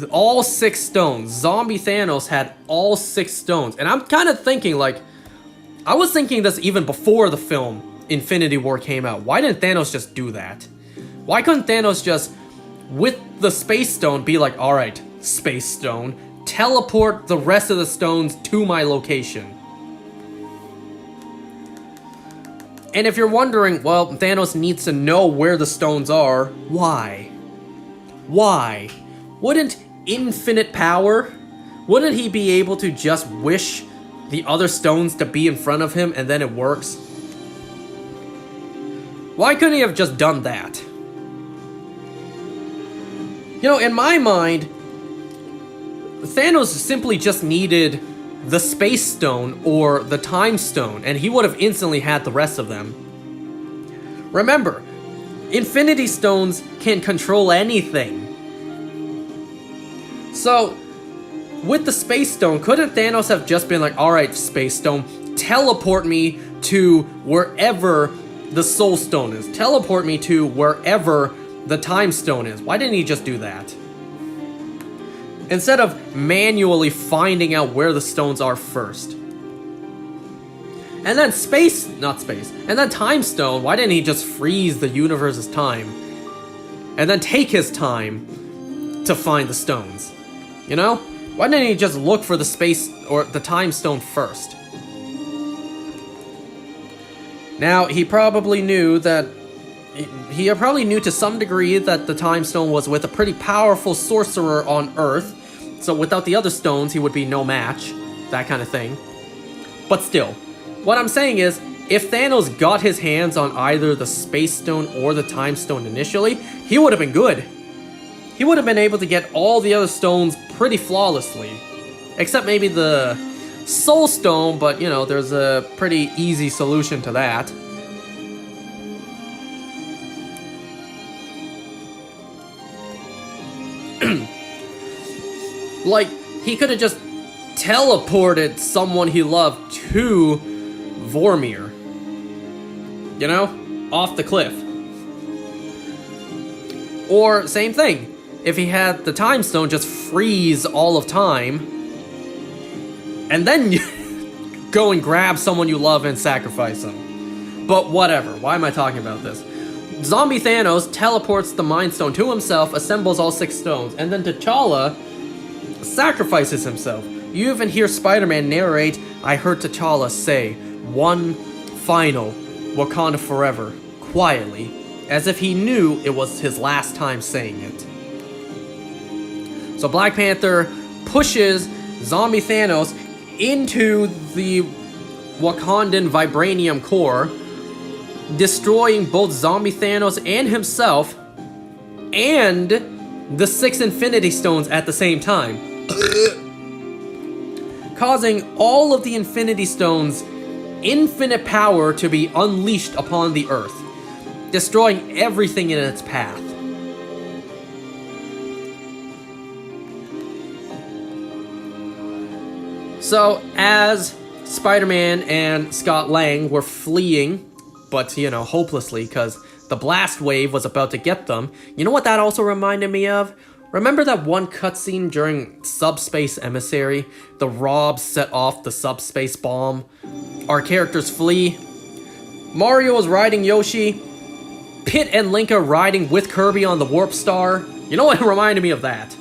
all 6 stones. Zombie Thanos had all 6 stones. And I'm kind of thinking, like, I was thinking this even before the film Infinity War came out. Why didn't Thanos just do that? Why couldn't Thanos just, with the Space Stone, be like, alright, Space Stone, teleport the rest of the stones to my location? And if you're wondering, well, Thanos needs to know where the stones are. Why? Why? Wouldn't infinite power, wouldn't he be able to just wish the other stones to be in front of him and then it works? Why couldn't he have just done that? You know, in my mind, Thanos simply just needed the Space Stone or the Time Stone, and he would have instantly had the rest of them. Remember, Infinity Stones can control anything. So, with the Space Stone, couldn't Thanos have just been like, alright, Space Stone, teleport me to wherever the Soul Stone is. Teleport me to wherever the Time Stone is. Why didn't he just do that? Instead of manually finding out where the stones are first. And then and then Time Stone, why didn't he just freeze the universe's time? And then take his time to find the stones? You know? Why didn't he just look for the Space or the Time Stone first? Now, he probably knew that he probably knew to some degree that the Time Stone was with a pretty powerful sorcerer on Earth, so without the other stones, he would be no match, that kind of thing. But still, what I'm saying is, if Thanos got his hands on either the Space Stone or the Time Stone initially, he would have been good. He would have been able to get all the other stones pretty flawlessly. Except maybe the Soul Stone, but you know, there's a pretty easy solution to that. Like, he could have just teleported someone he loved to Vormir. You know? Off the cliff. Or, same thing. If he had the Time Stone, just freeze all of time. And then go and grab someone you love and sacrifice them. But whatever. Why am I talking about this? Zombie Thanos teleports the Mind Stone to himself, assembles all 6 stones, and then T'Challa sacrifices himself. You even hear Spider-Man narrate, I heard T'Challa say, one final Wakanda forever, quietly, as if he knew it was his last time saying it. So Black Panther pushes Zombie Thanos into the Wakandan vibranium core, destroying both Zombie Thanos and himself, and the 6 Infinity Stones at the same time. Causing all of the Infinity Stones' infinite power to be unleashed upon the Earth, destroying everything in its path. So, as Spider-Man and Scott Lang were fleeing, but, you know, hopelessly, because the blast wave was about to get them, you know what that also reminded me of? Remember that one cutscene during Subspace Emissary? The Robs set off the subspace bomb. Our characters flee. Mario is riding Yoshi. Pit and Link are riding with Kirby on the Warp Star. You know what reminded me of that?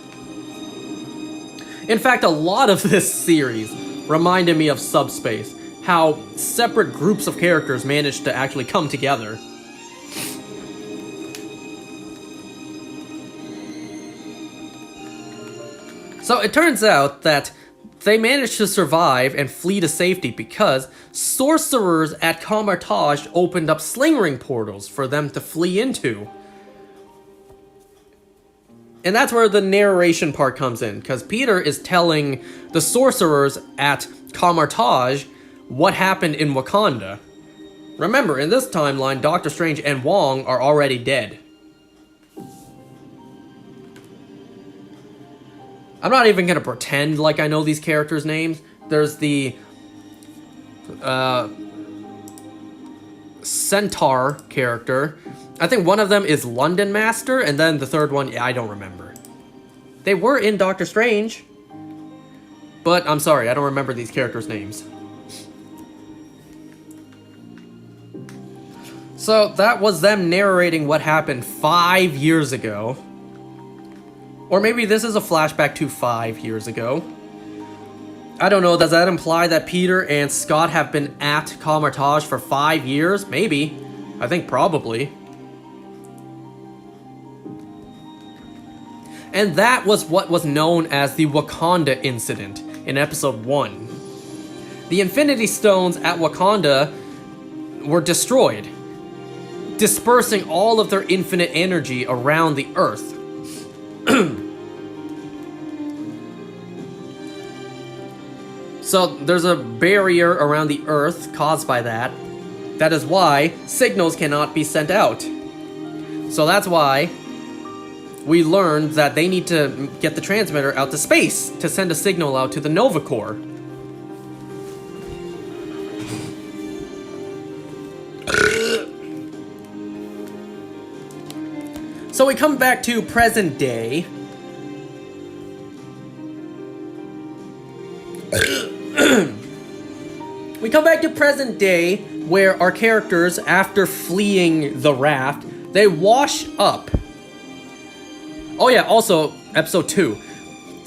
In fact, a lot of this series reminded me of Subspace. How separate groups of characters managed to actually come together. So it turns out that they managed to survive and flee to safety because sorcerers at Kamar-Taj opened up sling ring portals for them to flee into. And that's where the narration part comes in, because Peter is telling the sorcerers at Camartage what happened in Wakanda. Remember, in this timeline, Doctor Strange and Wong are already dead. I'm not even going to pretend like I know these characters' names. There's the Centaur character. I think one of them is London Master, and then the third one, I don't remember. They were in Doctor Strange, but I'm sorry, I don't remember these characters' names. So that was them narrating what happened 5 years ago. Or maybe this is a flashback to 5 years ago. I don't know, does that imply that Peter and Scott have been at Camartage for 5 years? Maybe. I think probably. And that was what was known as the Wakanda incident in episode 1. The Infinity Stones at Wakanda were destroyed, dispersing all of their infinite energy around the Earth. So there's a barrier around the Earth caused by that. That is why signals cannot be sent out. So that's why we learned that they need to get the transmitter out to space to send a signal out to the Nova Corps. So we come back to present day. We come back to present day, where our characters, after fleeing the raft, they wash up. Oh yeah, also, episode 2.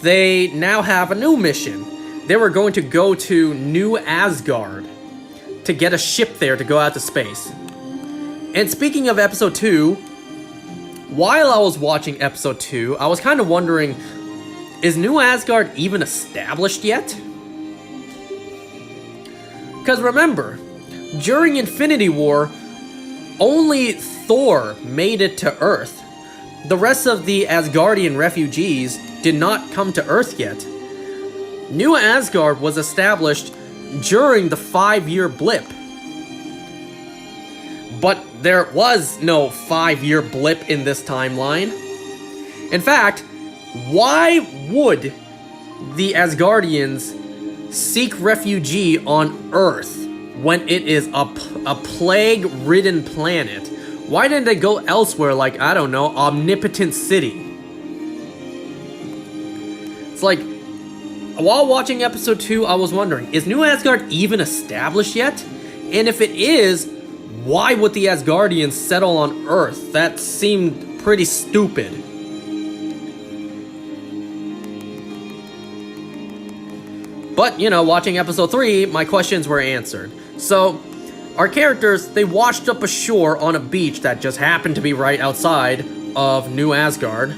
They now have a new mission. They were going to go to New Asgard to get a ship there to go out to space. And speaking of episode 2, while I was watching episode 2, I was kind of wondering, is New Asgard even established yet? Because remember, during Infinity War, only Thor made it to Earth. The rest of the Asgardian refugees did not come to Earth yet. New Asgard was established during the 5-year blip. But there was no 5-year blip in this timeline. In fact, why would the Asgardians seek refugee on Earth when it is a plague-ridden planet? Why didn't they go elsewhere, like, I don't know, Omnipotent City? It's like, while watching episode 2, I was wondering, is New Asgard even established yet? And if it is, why would the Asgardians settle on Earth? That seemed pretty stupid. But, you know, watching episode 3, my questions were answered. So, our characters, they washed up ashore on a beach that just happened to be right outside of New Asgard.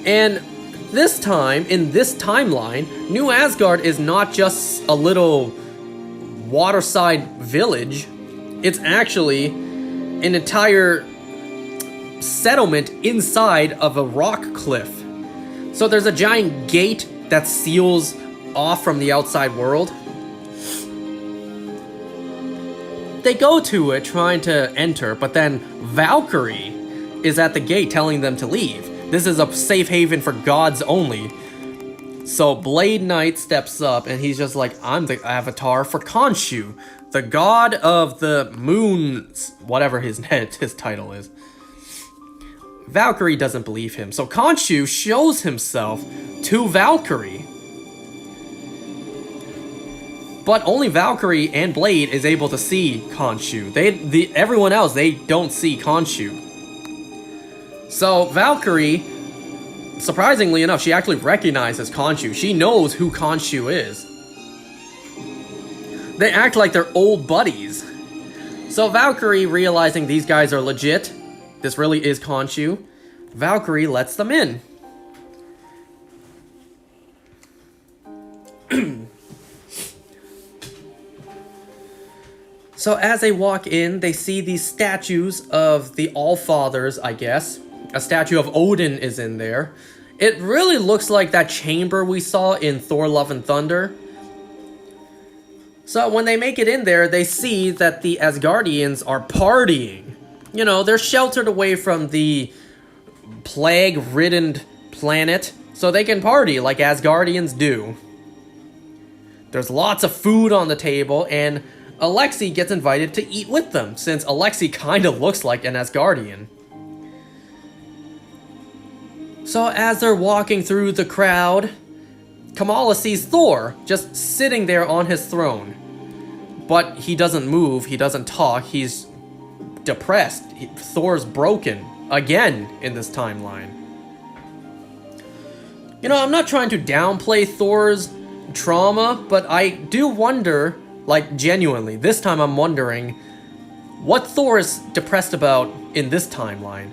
And this time, in this timeline, New Asgard is not just a little waterside village. It's actually an entire settlement inside of a rock cliff. So there's a giant gate that seals off from the outside world. They go to it trying to enter, but then Valkyrie is at the gate telling them to leave. This is a safe haven for gods only. So Blade Knight steps up and he's just like, I'm the avatar for Khonshu, the god of the moons, whatever his title is. Valkyrie doesn't believe him, so Khonshu shows himself to Valkyrie. But only Valkyrie and Blade is able to see Khonshu. Everyone else, they don't see Khonshu. So Valkyrie, surprisingly enough, she actually recognizes Khonshu. She knows who Khonshu is. They act like they're old buddies. So Valkyrie, realizing these guys are legit, this really is Khonshu, Valkyrie lets them in. So as they walk in, they see these statues of the Allfathers, I guess. A statue of Odin is in there. It really looks like that chamber we saw in Thor Love and Thunder. So when they make it in there, they see that the Asgardians are partying. You know, they're sheltered away from the plague-ridden planet, so they can party like Asgardians do. There's lots of food on the table, and Alexei gets invited to eat with them, since Alexei kind of looks like an Asgardian. So as they're walking through the crowd, Kamala sees Thor just sitting there on his throne. But he doesn't move, he doesn't talk, he's depressed. Thor's broken, again, in this timeline. You know, I'm not trying to downplay Thor's trauma, but I do wonder, like, genuinely, this time I'm wondering what Thor is depressed about in this timeline.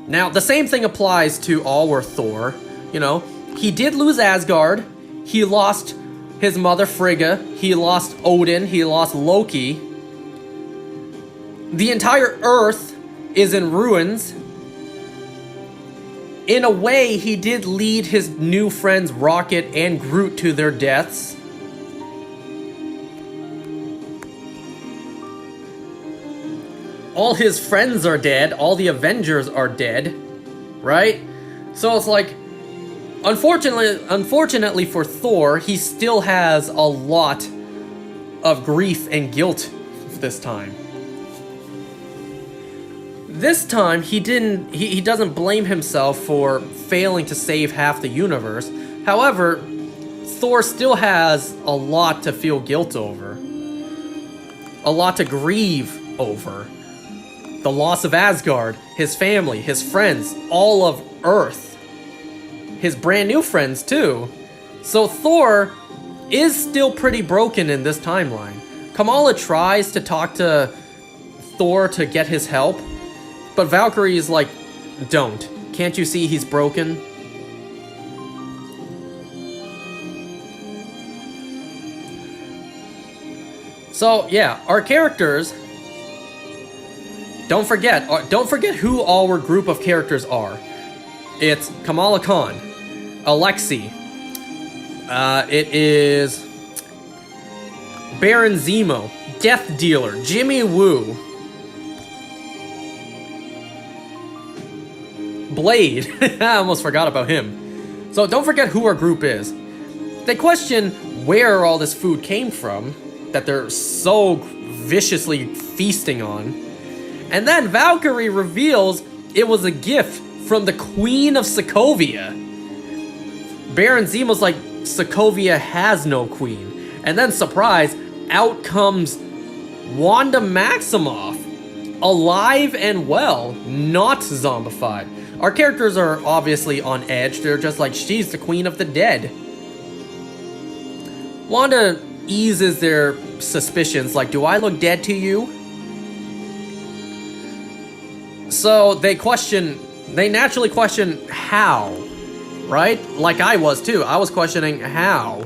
Now, the same thing applies to our Thor. You know, he did lose Asgard, he lost his mother Frigga, he lost Odin, he lost Loki. The entire Earth is in ruins. In a way, he did lead his new friends Rocket and Groot to their deaths. All his friends are dead, all the Avengers are dead, right? So it's like, unfortunately for Thor, he still has a lot of grief and guilt this time. This time, he doesn't blame himself for failing to save half the universe. However, Thor still has a lot to feel guilt over. A lot to grieve over. The loss of Asgard, his family, his friends, all of Earth. His brand new friends, too. So Thor is still pretty broken in this timeline. Kamala tries to talk to Thor to get his help, but Valkyrie is like, don't. Can't you see he's broken? So, yeah, our characters... Don't forget who our group of characters are. It's Kamala Khan, Alexei, it is Baron Zemo, Death Dealer, Jimmy Woo, Blade. I almost forgot about him. So don't forget who our group is. They question where all this food came from that they're so viciously feasting on. And then Valkyrie reveals it was a gift from the Queen of Sokovia. Baron Zemo's like, Sokovia has no queen. And then, surprise, out comes Wanda Maximoff, alive and well, not zombified. Our characters are obviously on edge. They're just like, she's the queen of the dead. Wanda eases their suspicions, like, do I look dead to you? So they naturally question how, right? Like I was too. I was questioning how.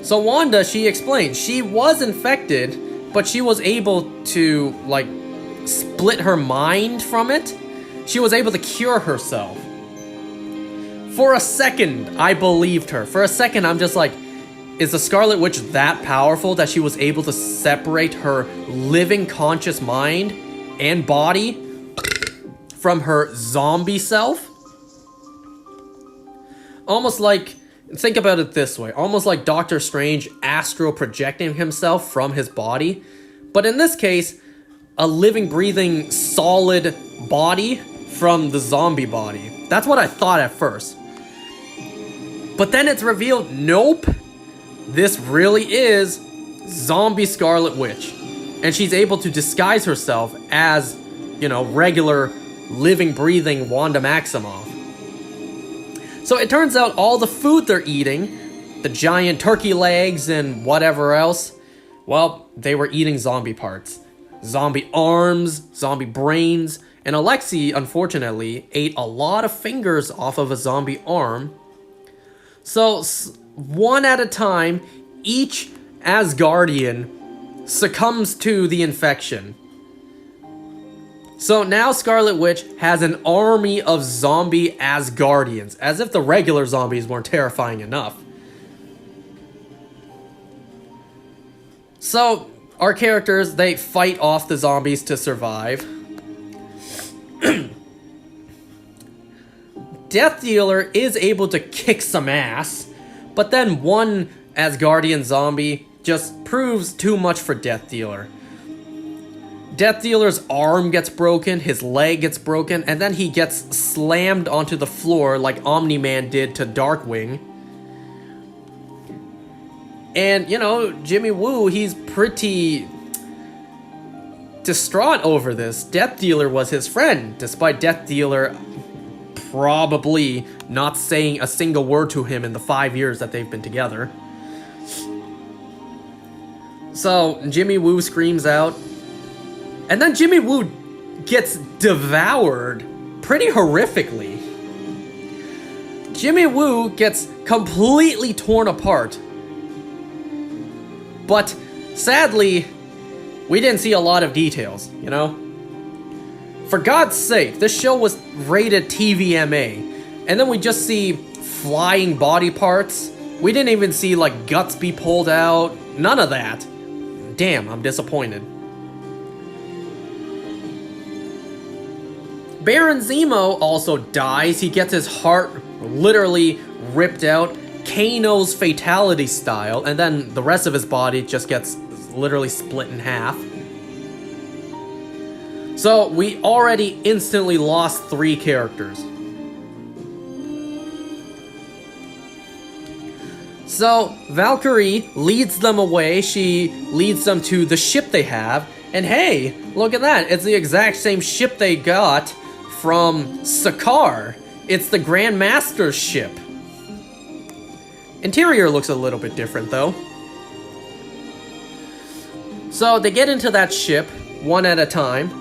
So Wanda, she explained, she was infected, but she was able to, like, split her mind from it. She was able to cure herself. For a second, I believed her. For a second, I'm just like, is the Scarlet Witch that powerful that she was able to separate her living conscious mind and body from her zombie self? Almost like, think about it this way, almost like Doctor Strange astral projecting himself from his body. But in this case, a living, breathing, solid body from the zombie body. That's what I thought at first. But then it's revealed, nope. This really is zombie Scarlet Witch. And she's able to disguise herself as, you know, regular, living, breathing Wanda Maximoff. So it turns out all the food they're eating, the giant turkey legs and whatever else, well, they were eating zombie parts. Zombie arms, zombie brains, and Alexei, unfortunately, ate a lot of fingers off of a zombie arm. So, one at a time, each Asgardian succumbs to the infection. So now Scarlet Witch has an army of zombie Asgardians, as if the regular zombies weren't terrifying enough. So our characters, they fight off the zombies to survive. Death Dealer is able to kick some ass, but then one Asgardian zombie just proves too much for Death Dealer. Death Dealer's arm gets broken, his leg gets broken, and then he gets slammed onto the floor like Omni-Man did to Darkwing. And, you know, Jimmy Woo, he's pretty distraught over this. Death Dealer was his friend, despite Death Dealer probably not saying a single word to him in the 5 years that they've been together. So, Jimmy Woo screams out, and then Jimmy Woo gets devoured pretty horrifically. Jimmy Woo gets completely torn apart. But, sadly, we didn't see a lot of details, you know? For God's sake, this show was rated TVMA, and then we just see flying body parts. We didn't even see, like, guts be pulled out. None of that. Damn, I'm disappointed. Baron Zemo also dies. He gets his heart literally ripped out, Kano's fatality style, and then the rest of his body just gets literally split in half. So we already instantly lost 3 characters. So Valkyrie leads them away. She leads them to the ship they have. And hey, look at that. It's the exact same ship they got from Sakaar. It's the Grand Master's ship. Interior looks a little bit different though. So they get into that ship one at a time.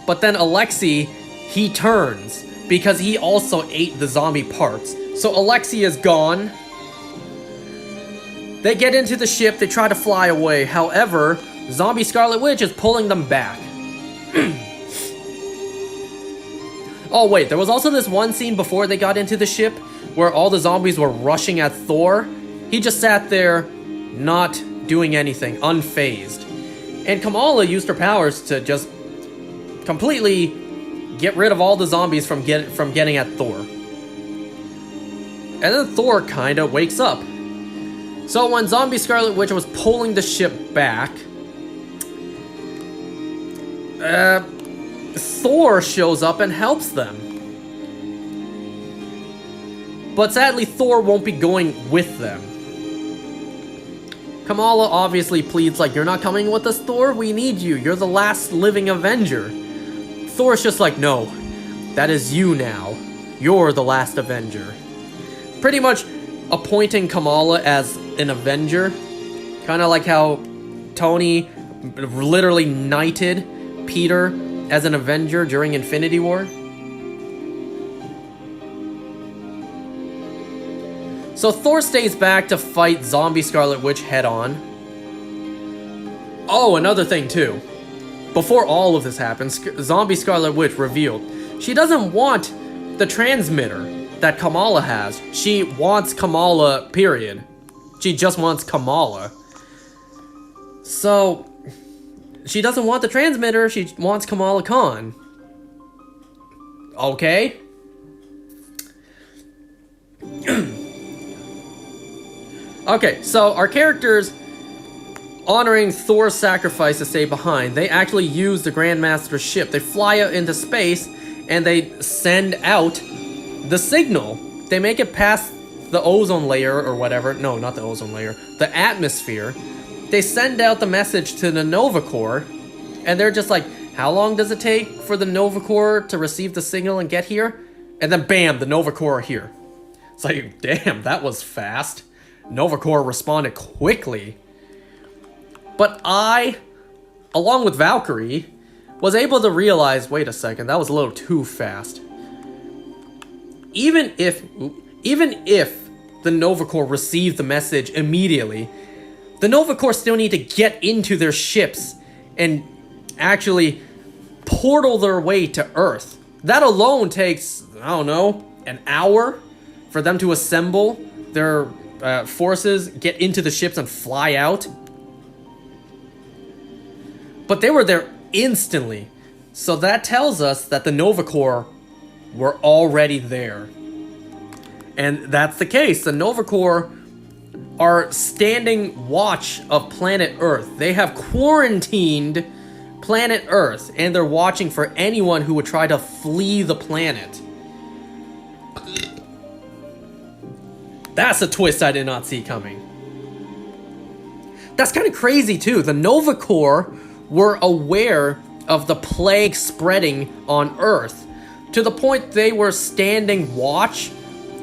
But then Alexei, he turns because he also ate the zombie parts. So Alexei is gone. They get into the ship, they try to fly away. However, zombie Scarlet Witch is pulling them back. Oh wait, there was also this one scene before they got into the ship where all the zombies were rushing at Thor. He just sat there, not doing anything, unfazed. And Kamala used her powers to just completely get rid of all the zombies from getting at Thor. And then Thor kinda wakes up. So when zombie Scarlet Witch was pulling the ship back, Thor shows up and helps them. But sadly, Thor won't be going with them. Kamala obviously pleads like, "You're not coming with us, Thor? We need you. You're the last living Avenger." Thor's just like, "No, that is you now. You're the last Avenger." Pretty much appointing Kamala as an Avenger. Kind of like how Tony literally knighted Peter as an Avenger during Infinity War. So Thor stays back to fight zombie Scarlet Witch head on. Oh, another thing too. Before all of this happens, zombie Scarlet Witch revealed she doesn't want the transmitter that Kamala has. She wants Kamala, period. She just wants Kamala. So, she doesn't want the transmitter, she wants Kamala Khan. Okay. Okay, so our characters, honoring Thor's sacrifice to stay behind, they actually use the Grandmaster's ship. They fly out into space, and they send out the signal. They make it past the ozone layer or whatever. No, not the ozone layer. The atmosphere. They send out the message to the Nova Corps, and they're just like, how long does it take for the Nova Corps to receive the signal and get here? And then bam, the Nova Corps are here. It's like, damn, that was fast. Nova Corps responded quickly. But I, along with Valkyrie, was able to realize, wait a second, that was a little too fast. even if the Nova Corps received the message immediately, the Nova Corps still need to get into their ships and actually portal their way to Earth. That alone takes, I don't know, an hour for them to assemble their forces, get into the ships, and fly out. But they were there instantly. So that tells us that the Nova Corps were already there. And that's the case. The Nova Corps are standing watch of planet Earth. They have quarantined planet Earth, and they're watching for anyone who would try to flee the planet. That's a twist I did not see coming. That's kind of crazy too. The Nova Corps were aware of the plague spreading on Earth, to the point they were standing watch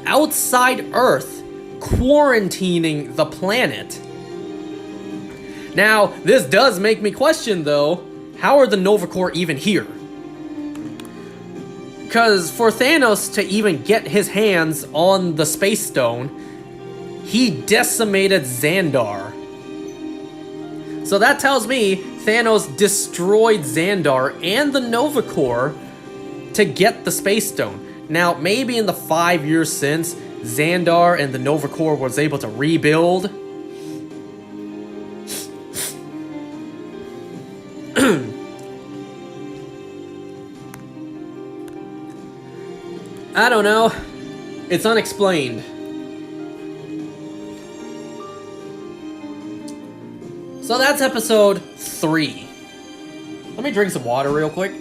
outside Earth, quarantining the planet. Now, this does make me question, though, how are the Nova Corps even here? Because for Thanos to even get his hands on the Space Stone, he decimated Xandar. So that tells me Thanos destroyed Xandar and the Nova Corps to get the Space Stone. Now, maybe in the 5 years since, Xandar and the Nova Corps was able to rebuild. I don't know. It's unexplained. So that's episode 3. Let me drink some water real quick.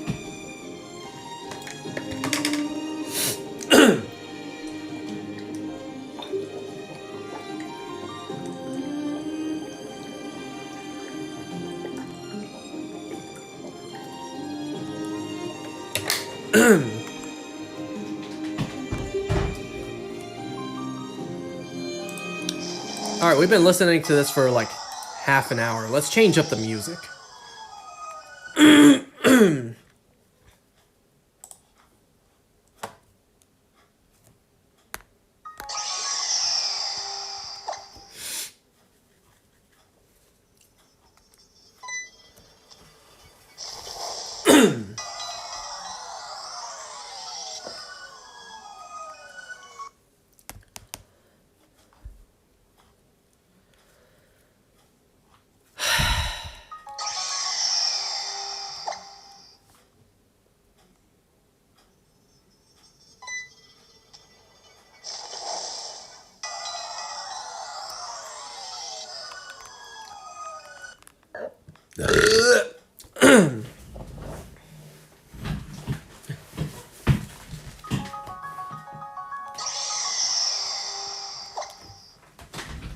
Alright, we've been listening to this for like half an hour. Let's change up the music.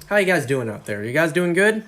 How you guys doing out there? You guys doing good?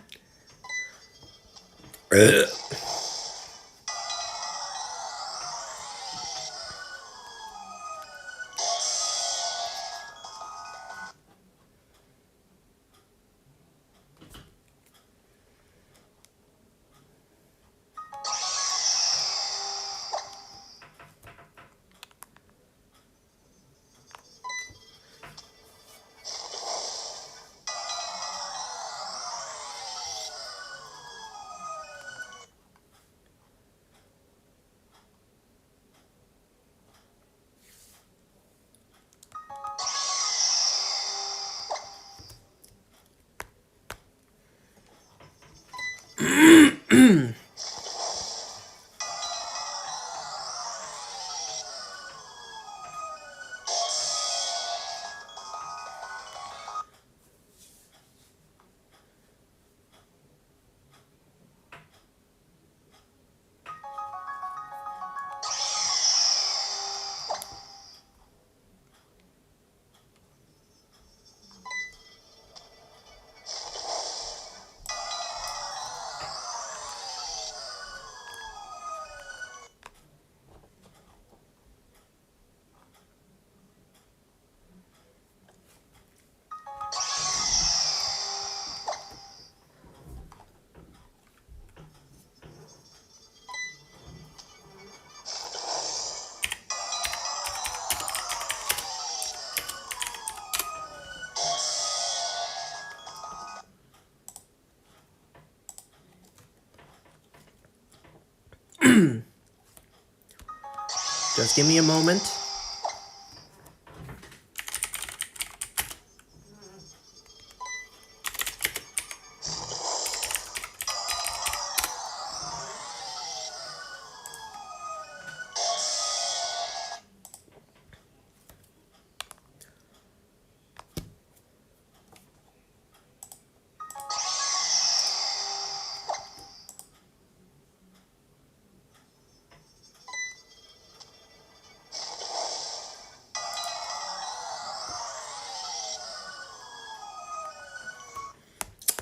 Just give me a moment.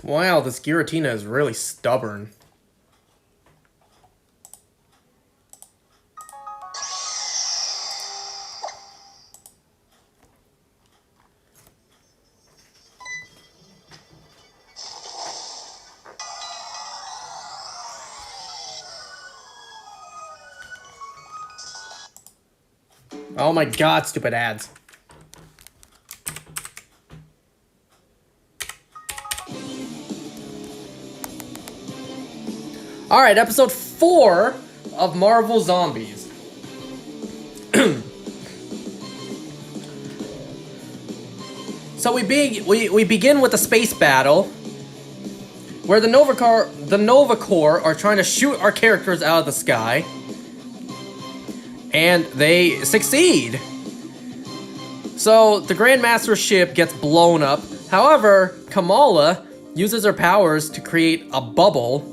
Wow, this Giratina is really stubborn. Oh my god, stupid ads. Alright, episode 4 of Marvel Zombies. So we begin with a space battle where the Nova Corps are trying to shoot our characters out of the sky. And they succeed. So the Grandmaster's ship gets blown up. However, Kamala uses her powers to create a bubble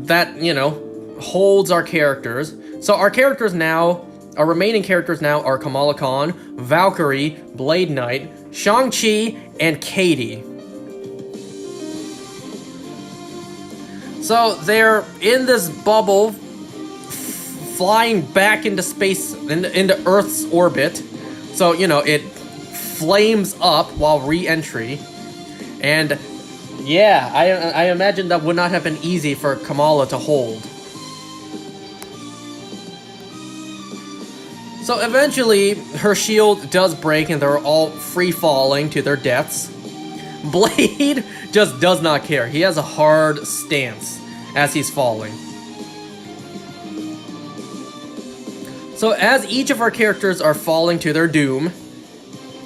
that, you know, holds our characters. So our remaining characters now are Kamala Khan, Valkyrie, Blade Knight, Shang-Chi, and Katie. So they're in this bubble, flying back into space, into Earth's orbit. So, you know, it flames up while re-entry. And yeah, I imagine that would not have been easy for Kamala to hold. So eventually, her shield does break and they're all free-falling to their deaths. Blade just does not care. He has a hard stance as he's falling. So as each of our characters are falling to their doom,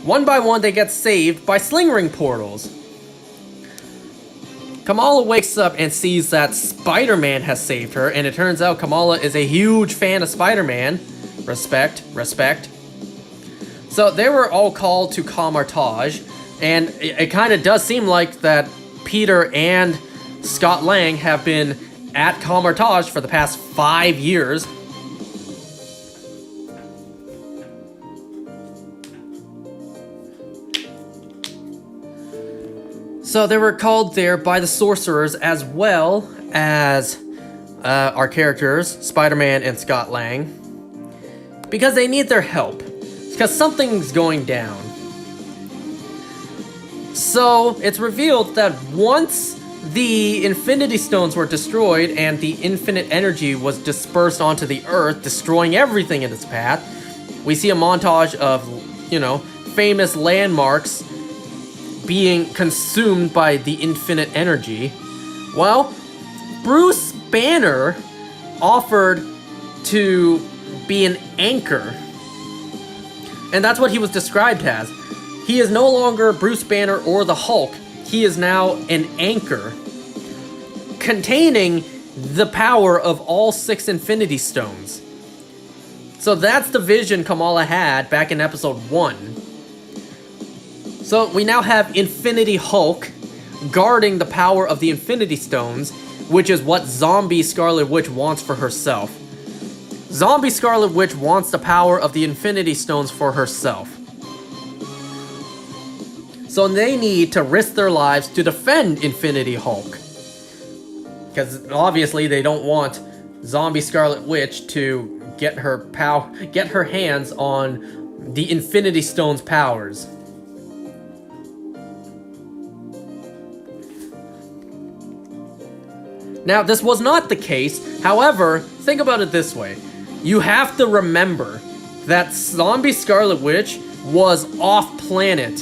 one by one they get saved by sling ring portals. Kamala wakes up and sees that Spider-Man has saved her, and it turns out Kamala is a huge fan of Spider-Man. Respect, respect. So they were all called to Kamar-Taj, and it kind of does seem like that Peter and Scott Lang have been at Kamar-Taj for the past 5 years. So they were called there by the sorcerers as well as our characters, Spider-Man and Scott Lang, because they need their help, because something's going down. So it's revealed that once the Infinity Stones were destroyed and the infinite energy was dispersed onto the Earth, destroying everything in its path, we see a montage of, you know, famous landmarks being consumed by the infinite energy. Well, Bruce Banner offered to be an anchor. And that's what he was described as. He is no longer Bruce Banner or the Hulk. He is now an anchor containing the power of all 6 Infinity Stones. So that's the vision Kamala had back in episode 1. So we now have Infinity Hulk guarding the power of the Infinity Stones, which is what Zombie Scarlet Witch wants for herself. Zombie Scarlet Witch wants the power of the Infinity Stones for herself. So they need to risk their lives to defend Infinity Hulk. Because obviously they don't want Zombie Scarlet Witch to get her hands on the Infinity Stones' powers. Now, this was not the case. However, think about it this way. You have to remember that Zombie Scarlet Witch was off-planet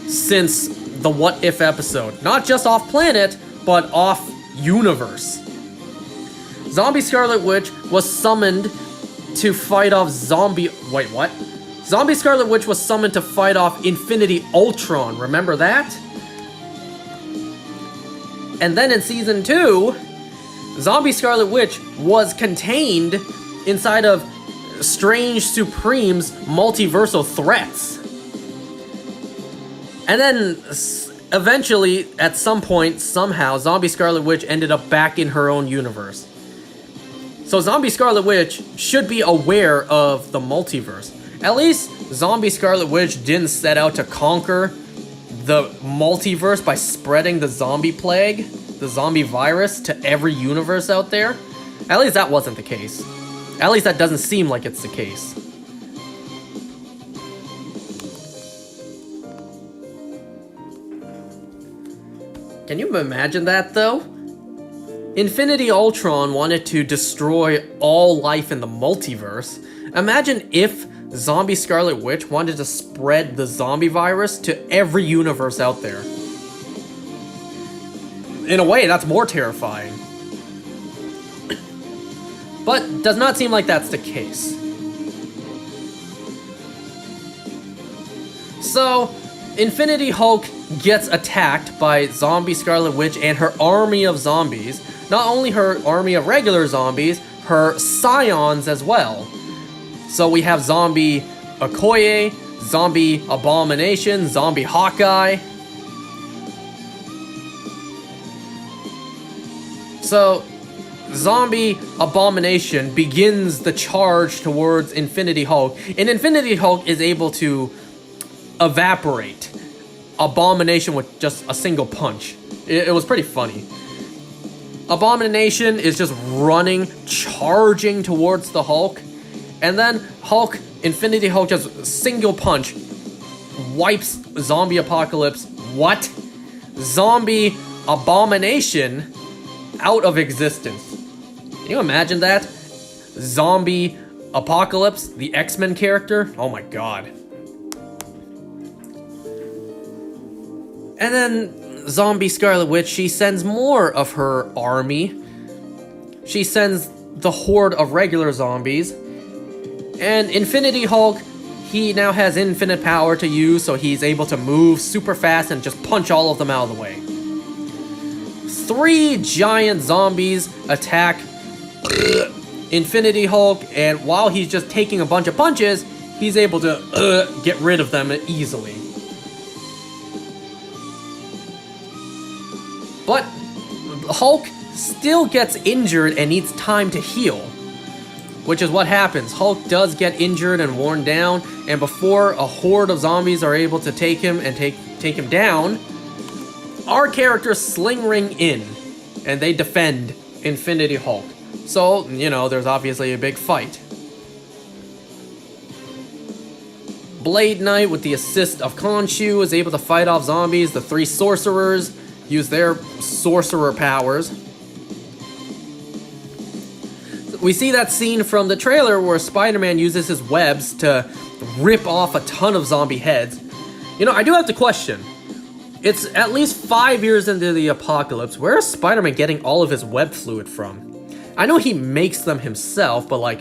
since the What If episode. Not just off-planet, but off-universe. Zombie Scarlet Witch was summoned to fight off Zombie... Wait, what? Zombie Scarlet Witch was summoned to fight off Infinity Ultron. Remember that? And then in Season 2, Zombie Scarlet Witch was contained inside of Strange Supreme's multiversal threats. And then, eventually, at some point, somehow, Zombie Scarlet Witch ended up back in her own universe. So Zombie Scarlet Witch should be aware of the multiverse. At least, Zombie Scarlet Witch didn't set out to conquer the multiverse by spreading the zombie plague, the zombie virus, to every universe out there. At least that wasn't the case. At least that doesn't seem like it's the case. Can you imagine that, though? Infinity Ultron wanted to destroy all life in the multiverse. Imagine if Zombie Scarlet Witch wanted to spread the zombie virus to every universe out there. In a way, that's more terrifying. But does not seem like that's the case. So, Infinity Hulk gets attacked by Zombie Scarlet Witch and her army of zombies. Not only her army of regular zombies, her scions as well. So we have Zombie Okoye, Zombie Abomination, Zombie Hawkeye. So, Zombie Abomination begins the charge towards Infinity Hulk, and Infinity Hulk is able to evaporate Abomination with just a single punch. It was pretty funny. Abomination is just running, charging towards the Hulk, and then Infinity Hulk just single punch wipes Zombie Apocalypse. What? Zombie Abomination out of existence. Can you imagine that? Zombie Apocalypse, the X-Men character? Oh my god. And then Zombie Scarlet Witch, she sends more of her army. She sends the horde of regular zombies. And Infinity Hulk, he now has infinite power to use, so he's able to move super fast and just punch all of them out of the way. 3 giant zombies attack Infinity Hulk, and while he's just taking a bunch of punches, he's able to get rid of them easily. But Hulk still gets injured and needs time to heal, which is what happens. Hulk does get injured and worn down, and before a horde of zombies are able to take him and take him down, our characters sling ring in, and they defend Infinity Hulk. So, you know, there's obviously a big fight. Blade Knight, with the assist of Khonshu, is able to fight off zombies. The 3 sorcerers use their sorcerer powers. We see that scene from the trailer where Spider-Man uses his webs to rip off a ton of zombie heads. You know, I do have to question. It's at least 5 years into the apocalypse. Where is Spider-Man getting all of his web fluid from? I know he makes them himself, but like,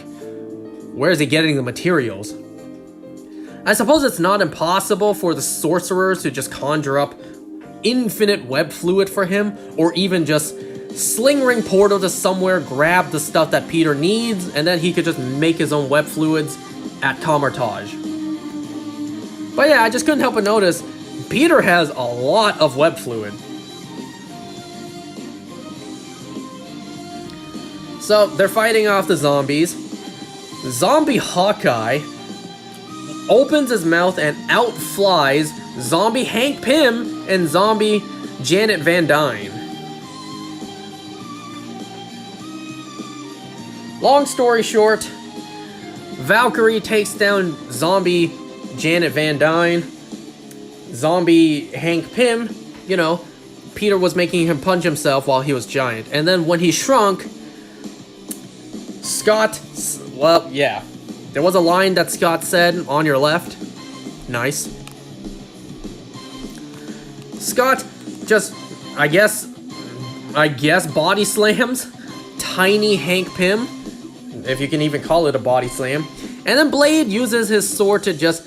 where is he getting the materials? I suppose it's not impossible for the sorcerers to just conjure up infinite web fluid for him, or even just sling ring portal to somewhere, grab the stuff that Peter needs, and then he could just make his own web fluids at Kamar-Taj. But yeah, I just couldn't help but notice Peter has a lot of web fluid. So they're fighting off the zombies. Zombie Hawkeye opens his mouth and out flies Zombie Hank Pym and Zombie Janet Van Dyne. Long story short, Valkyrie takes down Zombie Janet Van Dyne. Zombie Hank Pym, you know, Peter was making him punch himself while he was giant. And then when he shrunk, Scott, well, yeah. There was a line that Scott said, on your left. Nice. Scott just, I guess body slams tiny Hank Pym, if you can even call it a body slam. And then Blade uses his sword to just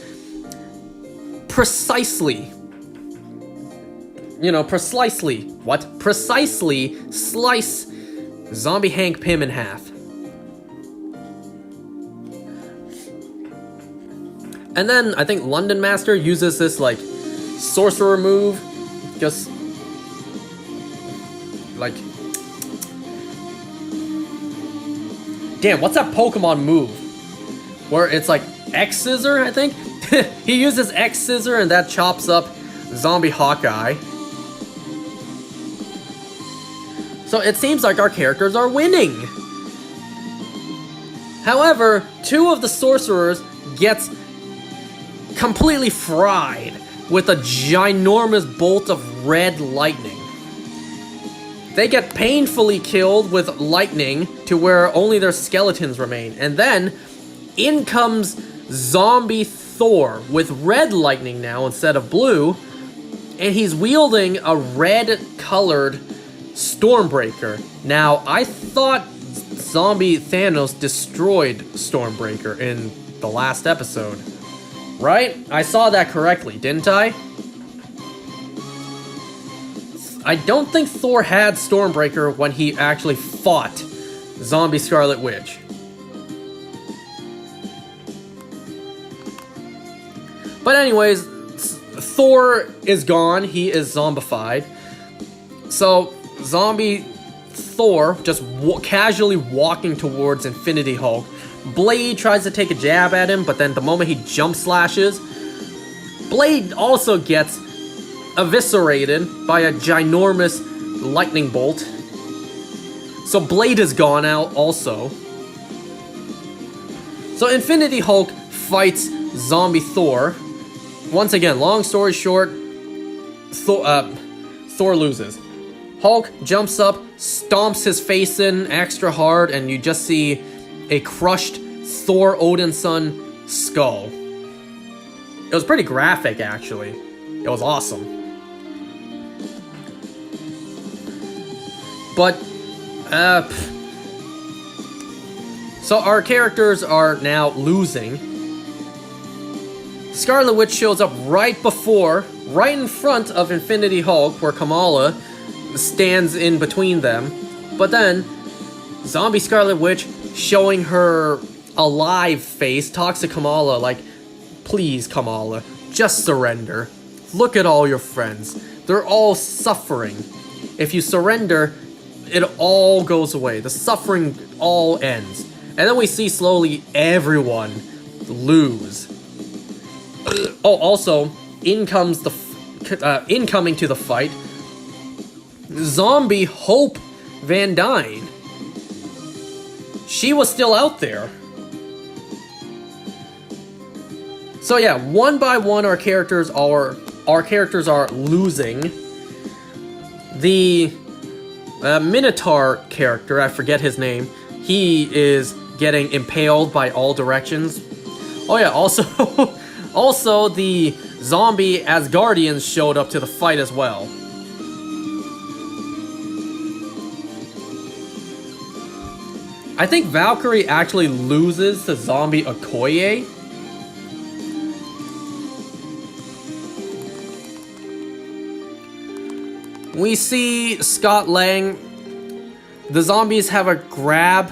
precisely slice zombie Hank Pym in half. And then I think London Master uses this like sorcerer move, just like, damn, what's that Pokemon move where it's like X Scissor, I think? He uses X Scissor and that chops up zombie Hawkeye. So it seems like our characters are winning. However, two of the sorcerers gets completely fried with a ginormous bolt of red lightning. They get painfully killed with lightning to where only their skeletons remain. And then in comes zombie Thor with red lightning now instead of blue. And he's wielding a red colored Stormbreaker. Now, I thought zombie Thanos destroyed Stormbreaker in the last episode. Right? I saw that correctly, didn't I? I don't think Thor had Stormbreaker when he actually fought zombie Scarlet Witch. But anyways, Thor is gone. He is zombified. So, zombie Thor just casually walking towards Infinity Hulk. Blade tries to take a jab at him, but then the moment he jump slashes, Blade also gets eviscerated by a ginormous lightning bolt. So Blade is gone out also. So Infinity Hulk fights zombie Thor. Once again, long story short, Thor loses. Hulk jumps up, stomps his face in extra hard, and you just see a crushed Thor Odinson skull. It was pretty graphic, actually. It was awesome. But, so our characters are now losing. Scarlet Witch shows up right in front of Infinity Hulk, where Kamala stands in between them. But then, zombie Scarlet Witch, showing her alive face, talks to Kamala like, please, Kamala, just surrender. Look at all your friends. They're all suffering. If you surrender, it all goes away. The suffering all ends. And then we see slowly everyone lose. Oh, also, incoming to the fight, zombie Hope Van Dyne. She was still out there. So yeah, one by one our characters are losing. The Minotaur character, I forget his name, he is getting impaled by all directions. Oh yeah, also the zombie Asgardians showed up to the fight as well. I think Valkyrie actually loses to zombie Okoye. We see Scott Lang. The zombies have a grip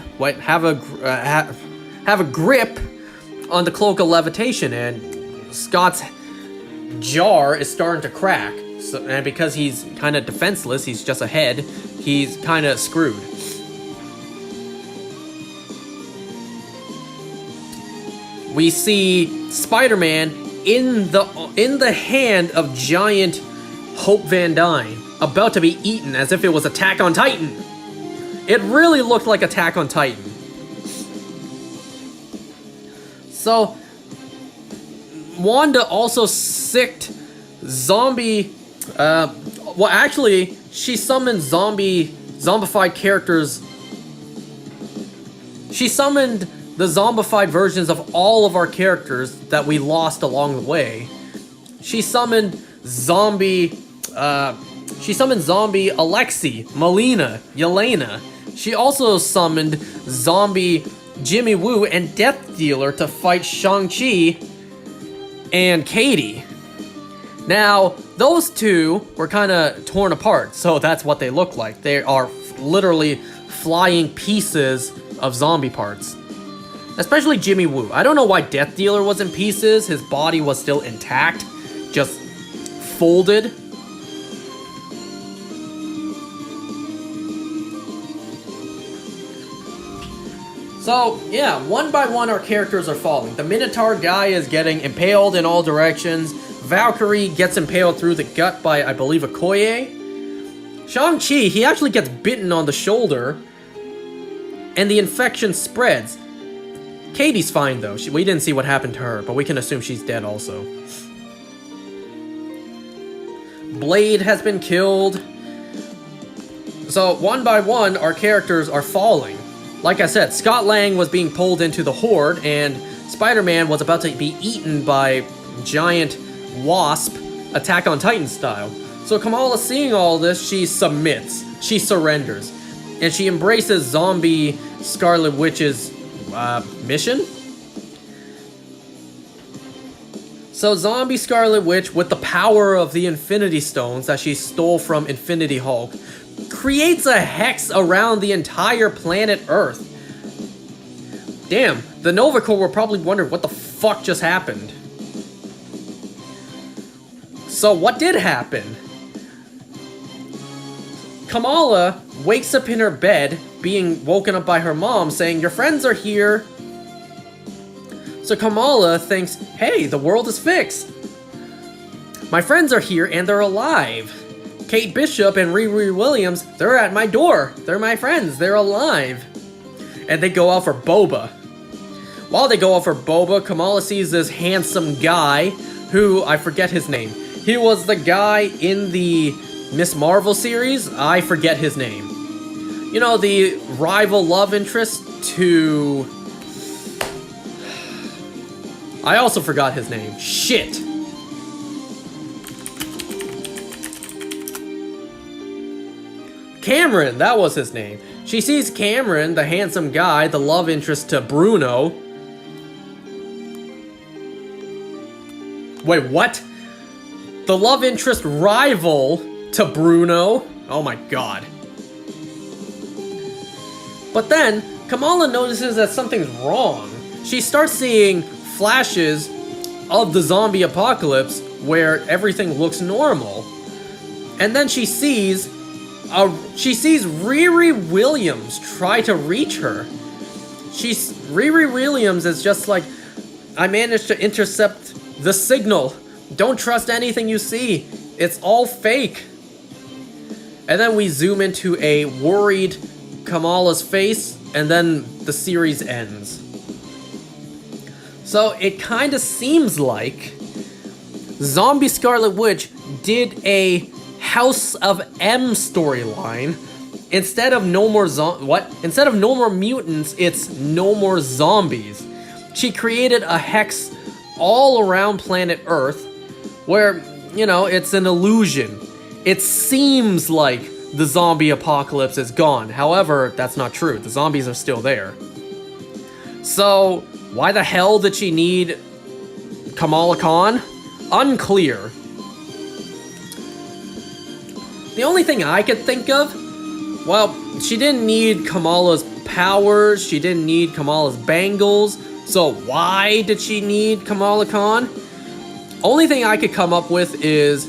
on the cloak of levitation, and Scott's jar is starting to crack. So, and because he's kind of defenseless, he's just a head, he's kind of screwed. We see Spider-Man in the hand of giant Hope Van Dyne, about to be eaten as if it was Attack on Titan. It really looked like Attack on Titan. So, Wanda also sicked zombie... well, actually, she summoned zombified characters. She summoned the zombified versions of all of our characters that we lost along the way. She summoned zombie Alexi, Melina, Yelena. She also summoned zombie Jimmy Woo and Death Dealer to fight Shang-Chi and Katie. Now, those two were kind of torn apart, so that's what they look like. They are literally flying pieces of zombie parts. Especially Jimmy Woo. I don't know why Death Dealer was in pieces. His body was still intact, just folded. So, yeah, one by one our characters are falling. The Minotaur guy is getting impaled in all directions. Valkyrie gets impaled through the gut by, I believe, Okoye. Shang-Chi, he actually gets bitten on the shoulder, and the infection spreads. Katie's fine, though. We didn't see what happened to her, but we can assume she's dead also. Blade has been killed. So, one by one, our characters are falling. Like I said, Scott Lang was being pulled into the Horde, and Spider-Man was about to be eaten by giant wasp, Attack on Titan style. So Kamala, seeing all this, she submits. She surrenders. And she embraces zombie Scarlet Witch's mission. So zombie Scarlet Witch, with the power of the Infinity Stones that she stole from Infinity Hulk, creates a hex around the entire planet Earth. Damn, the Nova Corps will probably wonder what the fuck just happened. So what did happen? Kamala wakes up in her bed, being woken up by her mom, saying, "Your friends are here." So Kamala thinks, hey, the world is fixed. My friends are here and they're alive. Kate Bishop and Riri Williams, they're at my door. They're my friends. They're alive. And they go out for boba. While they go out for boba, Kamala sees this handsome guy who, I forget his name. He was the guy in the Miss Marvel series. I forget his name. You know, the rival love interest to... I also forgot his name. Shit. Cameron, that was his name. She sees Cameron, the handsome guy, the love interest to Bruno. Wait, what? The love interest rival to Bruno? Oh my god. But then, Kamala notices that something's wrong. She starts seeing flashes of the zombie apocalypse where everything looks normal. And then she sees Riri Williams try to reach her. Riri Williams is just like, I managed to intercept the signal. Don't trust anything you see. It's all fake. And then we zoom into a worried Kamala's face, and then the series ends. So it kind of seems like Zombie Scarlet Witch did a House of M storyline. Instead of no more mutants, it's no more zombies. She created a hex all around planet Earth where, you know, it's an illusion. It seems like the zombie apocalypse is gone. However, that's not true. The zombies are still there. So, why the hell did she need Kamala Khan? Unclear. The only thing I could think of, well, she didn't need Kamala's powers, she didn't need Kamala's bangles, so why did she need Kamala Khan? Only thing I could come up with is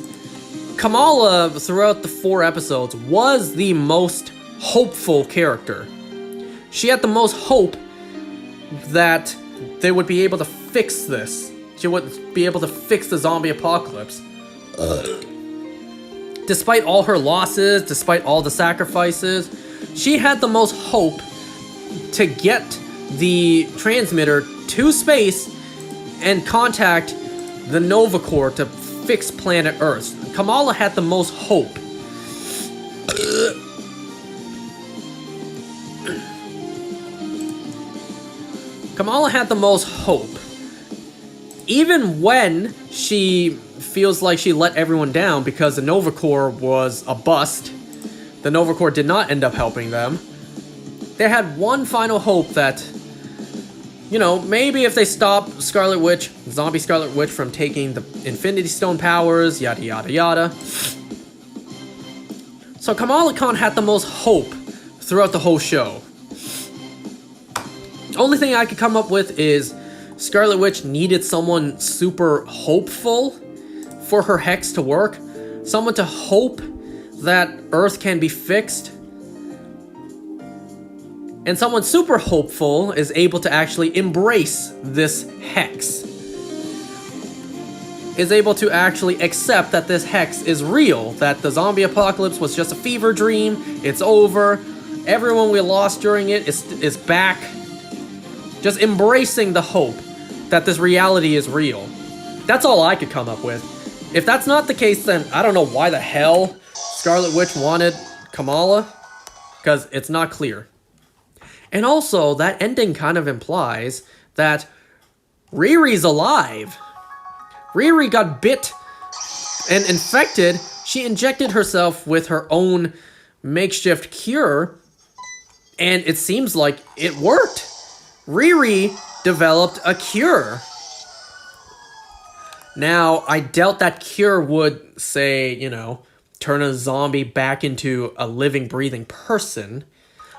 Kamala, throughout the 4 episodes, was the most hopeful character. She had the most hope that they would be able to fix this. She would be able to fix the zombie apocalypse. Despite all her losses, despite all the sacrifices, she had the most hope to get the transmitter to space and contact the Nova Corps to fix planet Earth. Kamala had the most hope. Kamala had the most hope. Even when she feels like she let everyone down because the Nova Corps was a bust, the Nova Corps did not end up helping them. they had one final hope that, you know, maybe if they stop Scarlet Witch, zombie Scarlet Witch, from taking the Infinity Stone powers, yada yada yada. So Kamala Khan had the most hope throughout the whole show. The only thing I could come up with is Scarlet Witch needed someone super hopeful for her hex to work. Someone to hope that Earth can be fixed. And someone super hopeful is able to actually embrace this hex. Is able to actually accept that this hex is real. That the zombie apocalypse was just a fever dream. It's over. Everyone we lost during it is back. Just embracing the hope that this reality is real. That's all I could come up with. If that's not the case, then I don't know why the hell Scarlet Witch wanted Kamala. Because it's not clear. And also, that ending kind of implies that Riri's alive. Riri got bit and infected. She injected herself with her own makeshift cure. And it seems like it worked. Riri developed a cure. Now, I doubt that cure would, say, you know, turn a zombie back into a living, breathing person.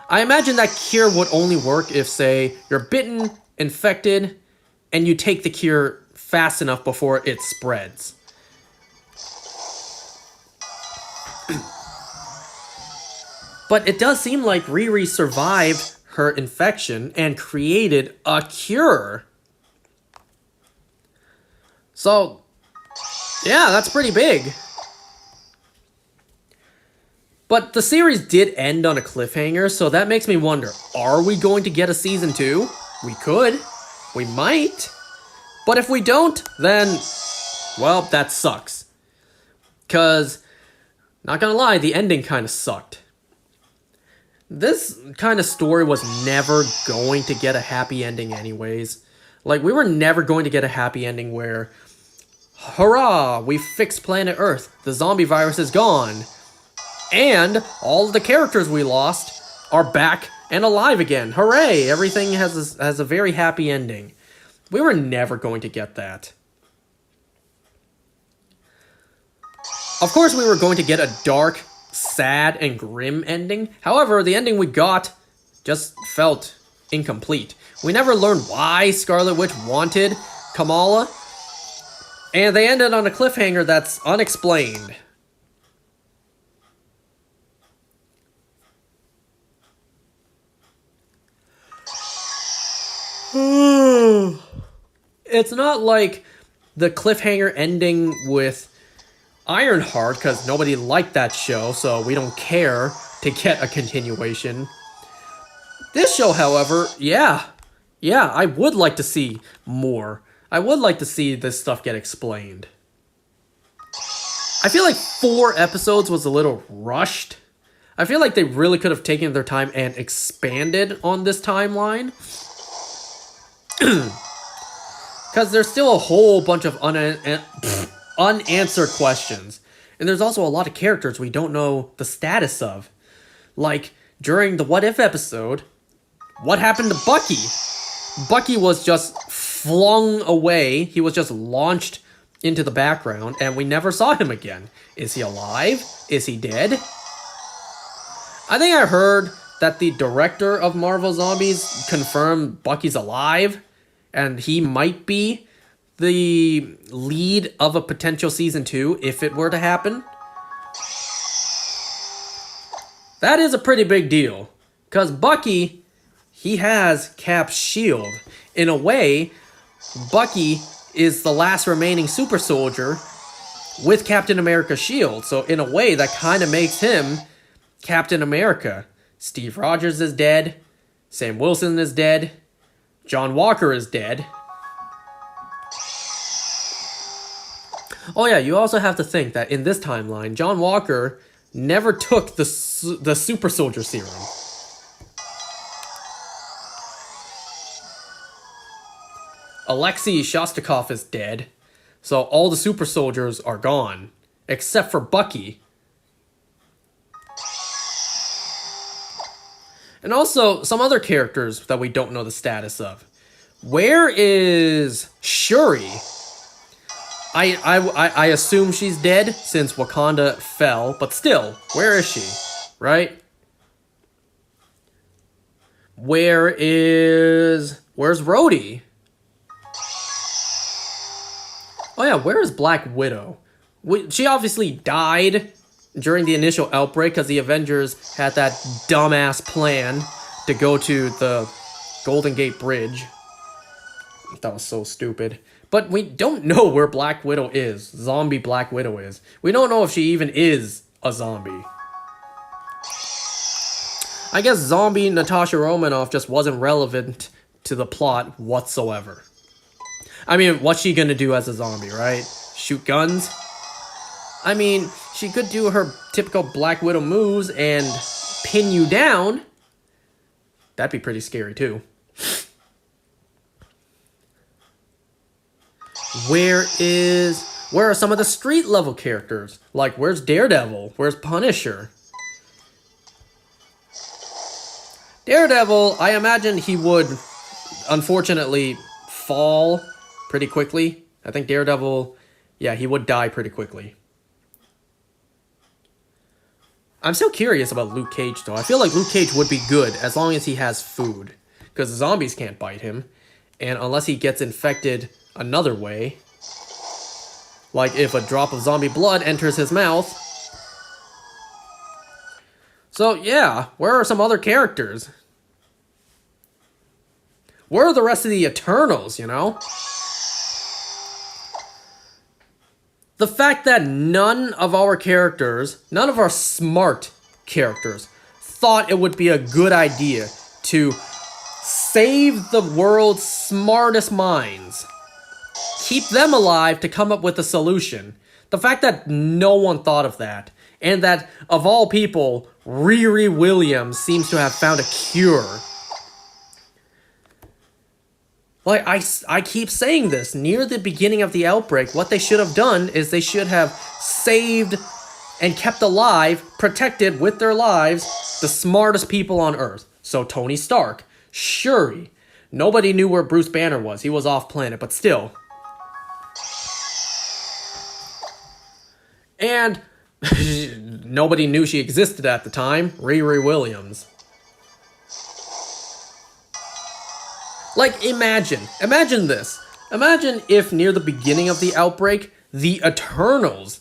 I imagine that cure would only work if, say, you're bitten, infected, and you take the cure fast enough before it spreads. But it does seem like Riri survived her infection and created a cure. So, yeah, that's pretty big. But the series did end on a cliffhanger, so that makes me wonder, are we going to get a season 2? We could. We might. But if we don't, then, well, that sucks. Because, not gonna lie, the ending kind of sucked. This kind of story was never going to get a happy ending anyways. Like, we were never going to get a happy ending where, hurrah, we fixed planet Earth, the zombie virus is gone. And all of the characters we lost are back and alive again. Hooray! Everything has a very happy ending. We were never going to get that. Of course, we were going to get a dark, sad, and grim ending. However, the ending we got just felt incomplete. We never learned why Scarlet Witch wanted Kamala. And they ended on a cliffhanger that's unexplained. It's not like the cliffhanger ending with Ironheart, because nobody liked that show, so we don't care to get a continuation. This show, however, yeah, I would like to see more. I would like to see this stuff get explained. I feel like 4 episodes was a little rushed. I feel like they really could have taken their time and expanded on this timeline. Because there's still a whole bunch of unanswered questions. And there's also a lot of characters we don't know the status of. Like, during the What If episode, what happened to Bucky? Bucky was just flung away. He was just launched into the background, and we never saw him again. Is he alive? Is he dead? I think I heard that the director of Marvel Zombies confirmed Bucky's alive, and he might be the lead of a potential season 2 if it were to happen. That is a pretty big deal, because Bucky, he has Cap's shield. In a way, Bucky is the last remaining super soldier with Captain America's shield, so in a way that kind of makes him Captain America. Steve Rogers is dead, Sam Wilson is dead, John Walker is dead. Oh yeah, you also have to think that in this timeline, John Walker never took the super soldier serum. Alexei Shostakov is dead, so all the super soldiers are gone, except for Bucky. And also, some other characters that we don't know the status of. Where is Shuri? I assume she's dead since Wakanda fell, but still, where is she? Right? Where's Rhodey? Oh yeah, where is Black Widow? She obviously died during the initial outbreak because the Avengers had that dumbass plan to go to the Golden Gate Bridge. That was so stupid. But we don't know where Black Widow is. Zombie Black Widow is. We don't know if she even is a zombie. I guess zombie Natasha Romanoff just wasn't relevant to the plot whatsoever. I mean, what's she gonna do as a zombie, right? Shoot guns? I mean, she could do her typical Black Widow moves and pin you down. That'd be pretty scary too. Where are some of the street level characters? Like, where's Daredevil? Where's Punisher? Daredevil, I imagine he would, unfortunately, fall pretty quickly. I think Daredevil, yeah, he would die pretty quickly. I'm still curious about Luke Cage, though. I feel like Luke Cage would be good as long as he has food. Because the zombies can't bite him. And unless he gets infected another way, like if a drop of zombie blood enters his mouth. So yeah, where are some other characters? Where are the rest of the Eternals, you know? The fact that none of our smart characters, thought it would be a good idea to save the world's smartest minds, keep them alive to come up with a solution. The fact that no one thought of that, and that, of all people, Riri Williams seems to have found a cure. Like, I keep saying this, near the beginning of the outbreak, what they should have done is they should have saved and kept alive, protected with their lives, the smartest people on Earth. So Tony Stark, Shuri. Nobody knew where Bruce Banner was. He was off planet, but still. And nobody knew she existed at the time. Riri Williams. Like, imagine this. Imagine if near the beginning of the outbreak, the Eternals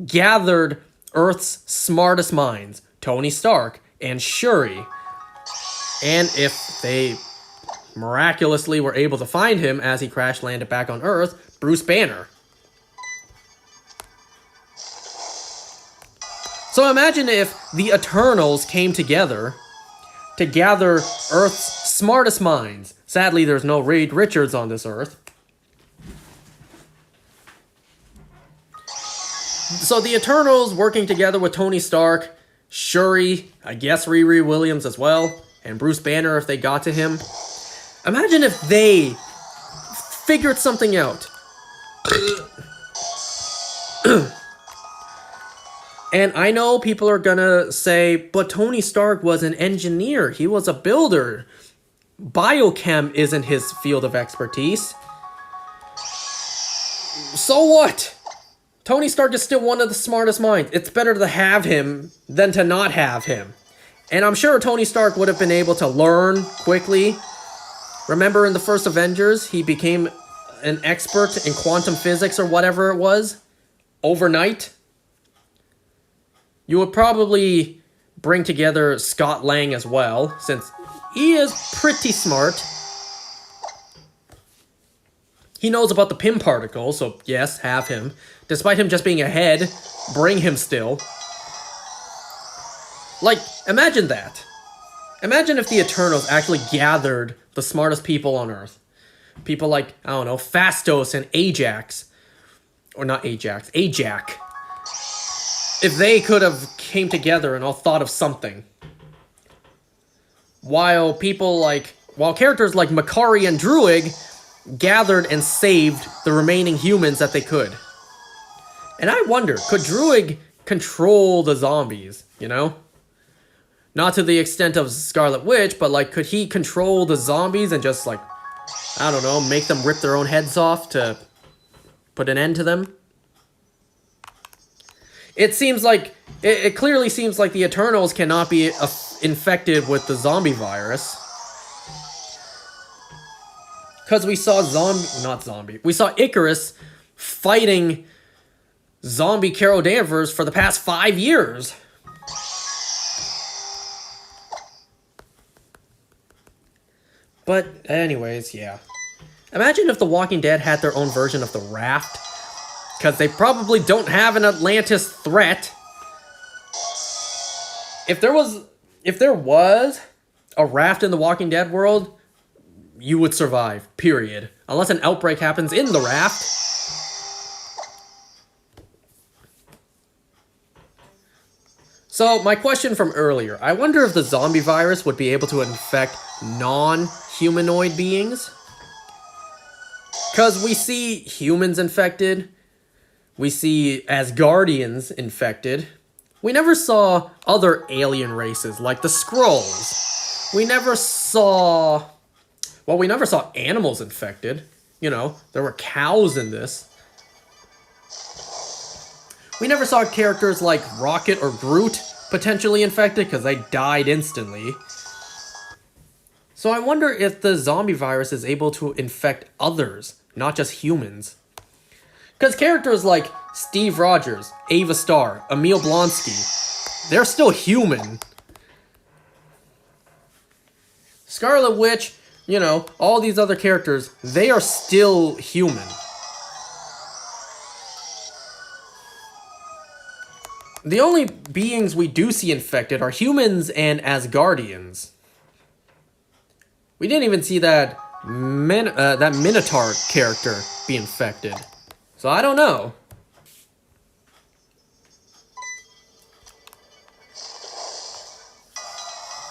gathered Earth's smartest minds, Tony Stark and Shuri. And if they miraculously were able to find him as he crash landed back on Earth, Bruce Banner. So imagine if the Eternals came together to gather Earth's smartest minds. Sadly, there's no Reed Richards on this Earth. So the Eternals working together with Tony Stark, Shuri, I guess Riri Williams as well, and Bruce Banner if they got to him. Imagine if they figured something out. And I know people are gonna say, but Tony Stark was an engineer. He was a builder. Biochem isn't his field of expertise. So what? Tony Stark is still one of the smartest minds. It's better to have him than to not have him. And I'm sure Tony Stark would have been able to learn quickly. Remember in the first Avengers, he became an expert in quantum physics or whatever it was overnight. You would probably bring together Scott Lang as well, since he is pretty smart. He knows about the Pym particle, so yes, have him. Despite him just being ahead, bring him still. Like, imagine that. Imagine if the Eternals actually gathered the smartest people on Earth. People like, I don't know, Phastos and Ajax. Or not Ajax, Ajak. If they could have came together and all thought of something. While characters like Makari and Druig gathered and saved the remaining humans that they could. And I wonder, could Druig control the zombies, you know? Not to the extent of Scarlet Witch, but like, could he control the zombies and just like, I don't know, make them rip their own heads off to put an end to them? It seems like, it clearly seems like the Eternals cannot be infected with the zombie virus. Because we saw we saw Icarus fighting zombie Carol Danvers for the past 5 years. But anyways, yeah. Imagine if The Walking Dead had their own version of the Raft. Because they probably don't have an Atlantis threat. If there was a Raft in The Walking Dead world, you would survive, period. Unless an outbreak happens in the Raft. So, my question from earlier. I wonder if the zombie virus would be able to infect non-humanoid beings? Because we see humans infected. We see Asgardians infected. We never saw other alien races like the Skrulls. We never saw animals infected. You know, there were cows in this. We never saw characters like Rocket or Groot potentially infected because they died instantly. So I wonder if the zombie virus is able to infect others, not just humans. Because characters like Steve Rogers, Ava Starr, Emil Blonsky, they're still human. Scarlet Witch, you know, all these other characters, they are still human. The only beings we do see infected are humans and Asgardians. We didn't even see that Minotaur character be infected. So I don't know.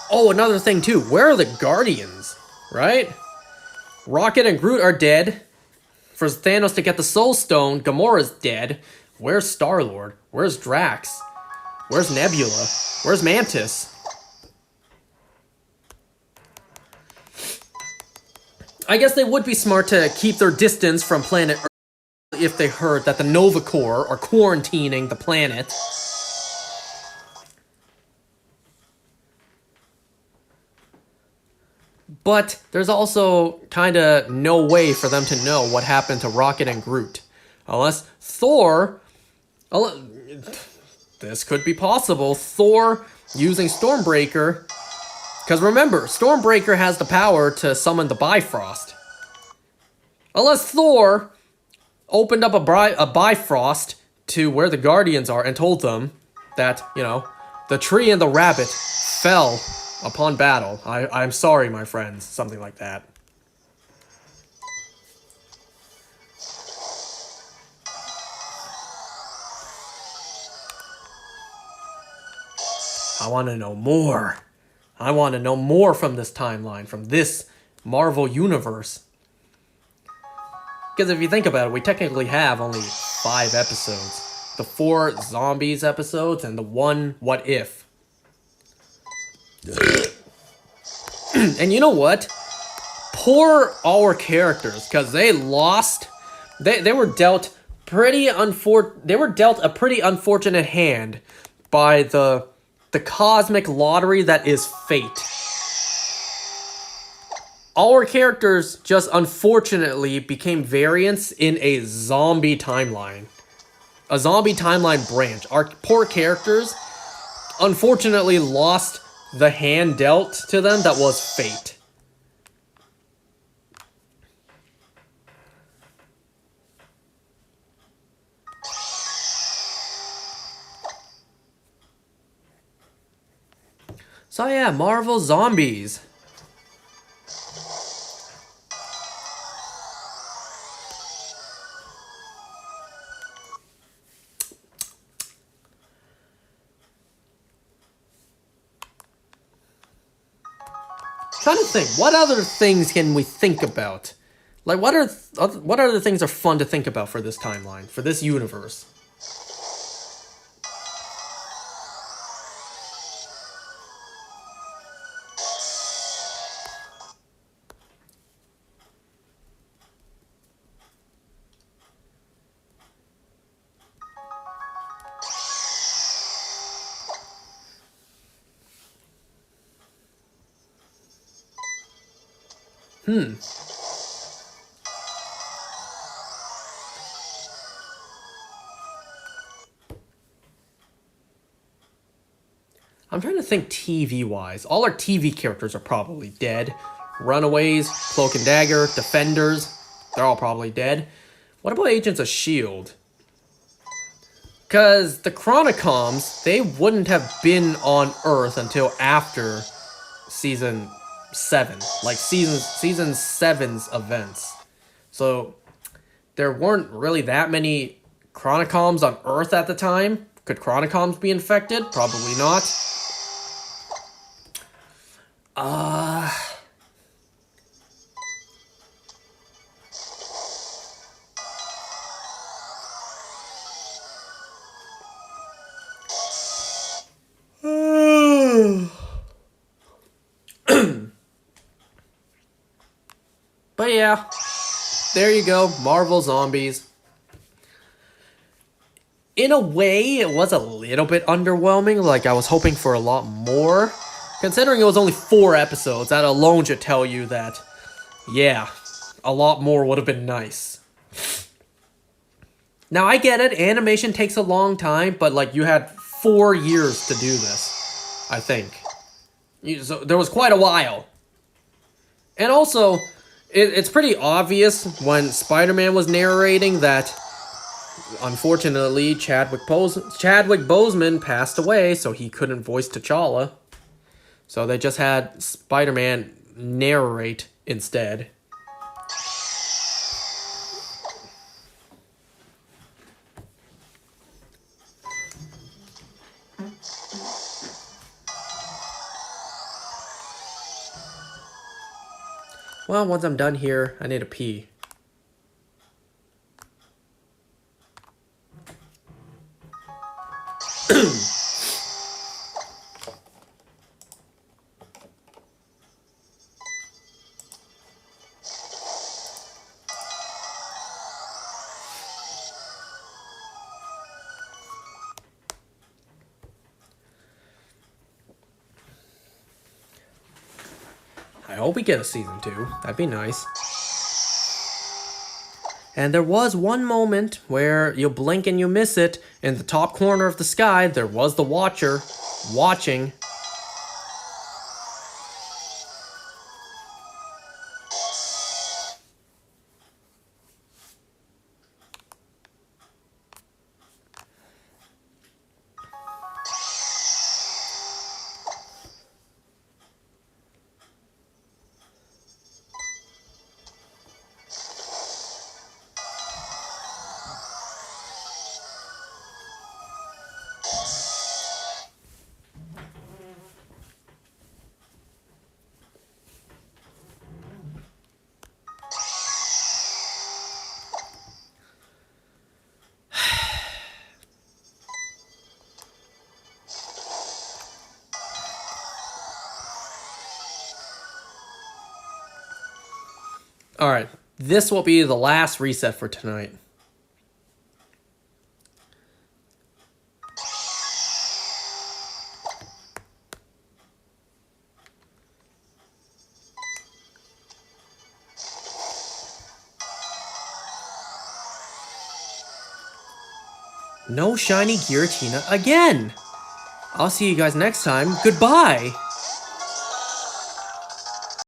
Oh, another thing too. Where are the Guardians? Right? Rocket and Groot are dead. For Thanos to get the Soul Stone, Gamora's dead. Where's Star-Lord? Where's Drax? Where's Nebula? Where's Mantis? I guess they would be smart to keep their distance from planet Earth if they heard that the Nova Corps are quarantining the planet. But there's also kind of no way for them to know what happened to Rocket and Groot. Unless Thor... This could be possible. Thor using Stormbreaker. Because remember, Stormbreaker has the power to summon the Bifrost. Unless Thor opened up a Bifrost to where the Guardians are and told them that, you know, the tree and the rabbit fell upon battle. I'm sorry, my friends. Something like that. I want to know more. I want to know more from this timeline, from this Marvel universe. Because if you think about it, we technically have only 5 episodes. The 4 zombies episodes and the 1 what if. And you know what? Poor our characters, because they lost. They were dealt a pretty unfortunate hand by the cosmic lottery that is fate. Our characters just unfortunately became variants in a zombie timeline. A zombie timeline branch. Our poor characters unfortunately lost the hand dealt to them that was fate. So yeah, Marvel Zombies. Trying to think, what other things can we think about? Like, what other things are fun to think about for this timeline, for this universe? Hmm. I'm trying to think TV-wise. All our TV characters are probably dead. Runaways, Cloak and Dagger, Defenders, they're all probably dead. What about Agents of S.H.I.E.L.D.? Because the Chronicoms, they wouldn't have been on Earth until after Season 7. Like, Season 7's events. So, there weren't really that many Chronicoms on Earth at the time. Could Chronicoms be infected? Probably not. But yeah, there you go, Marvel Zombies. In a way, it was a little bit underwhelming, like I was hoping for a lot more. Considering it was only 4 episodes, that alone should tell you that, yeah, a lot more would have been nice. Now, I get it, animation takes a long time, but like, you had 4 years to do this, I think. So there was quite a while. And also, it's pretty obvious when Spider-Man was narrating that, unfortunately, Chadwick Boseman passed away, so he couldn't voice T'Challa. So they just had Spider-Man narrate instead. Well, once I'm done here, I need to pee. I hope we get a season 2. That'd be nice. And there was one moment where you blink and you miss it. In the top corner of the sky, there was the Watcher watching. Alright, this will be the last reset for tonight. No shiny Giratina again! I'll see you guys next time. Goodbye!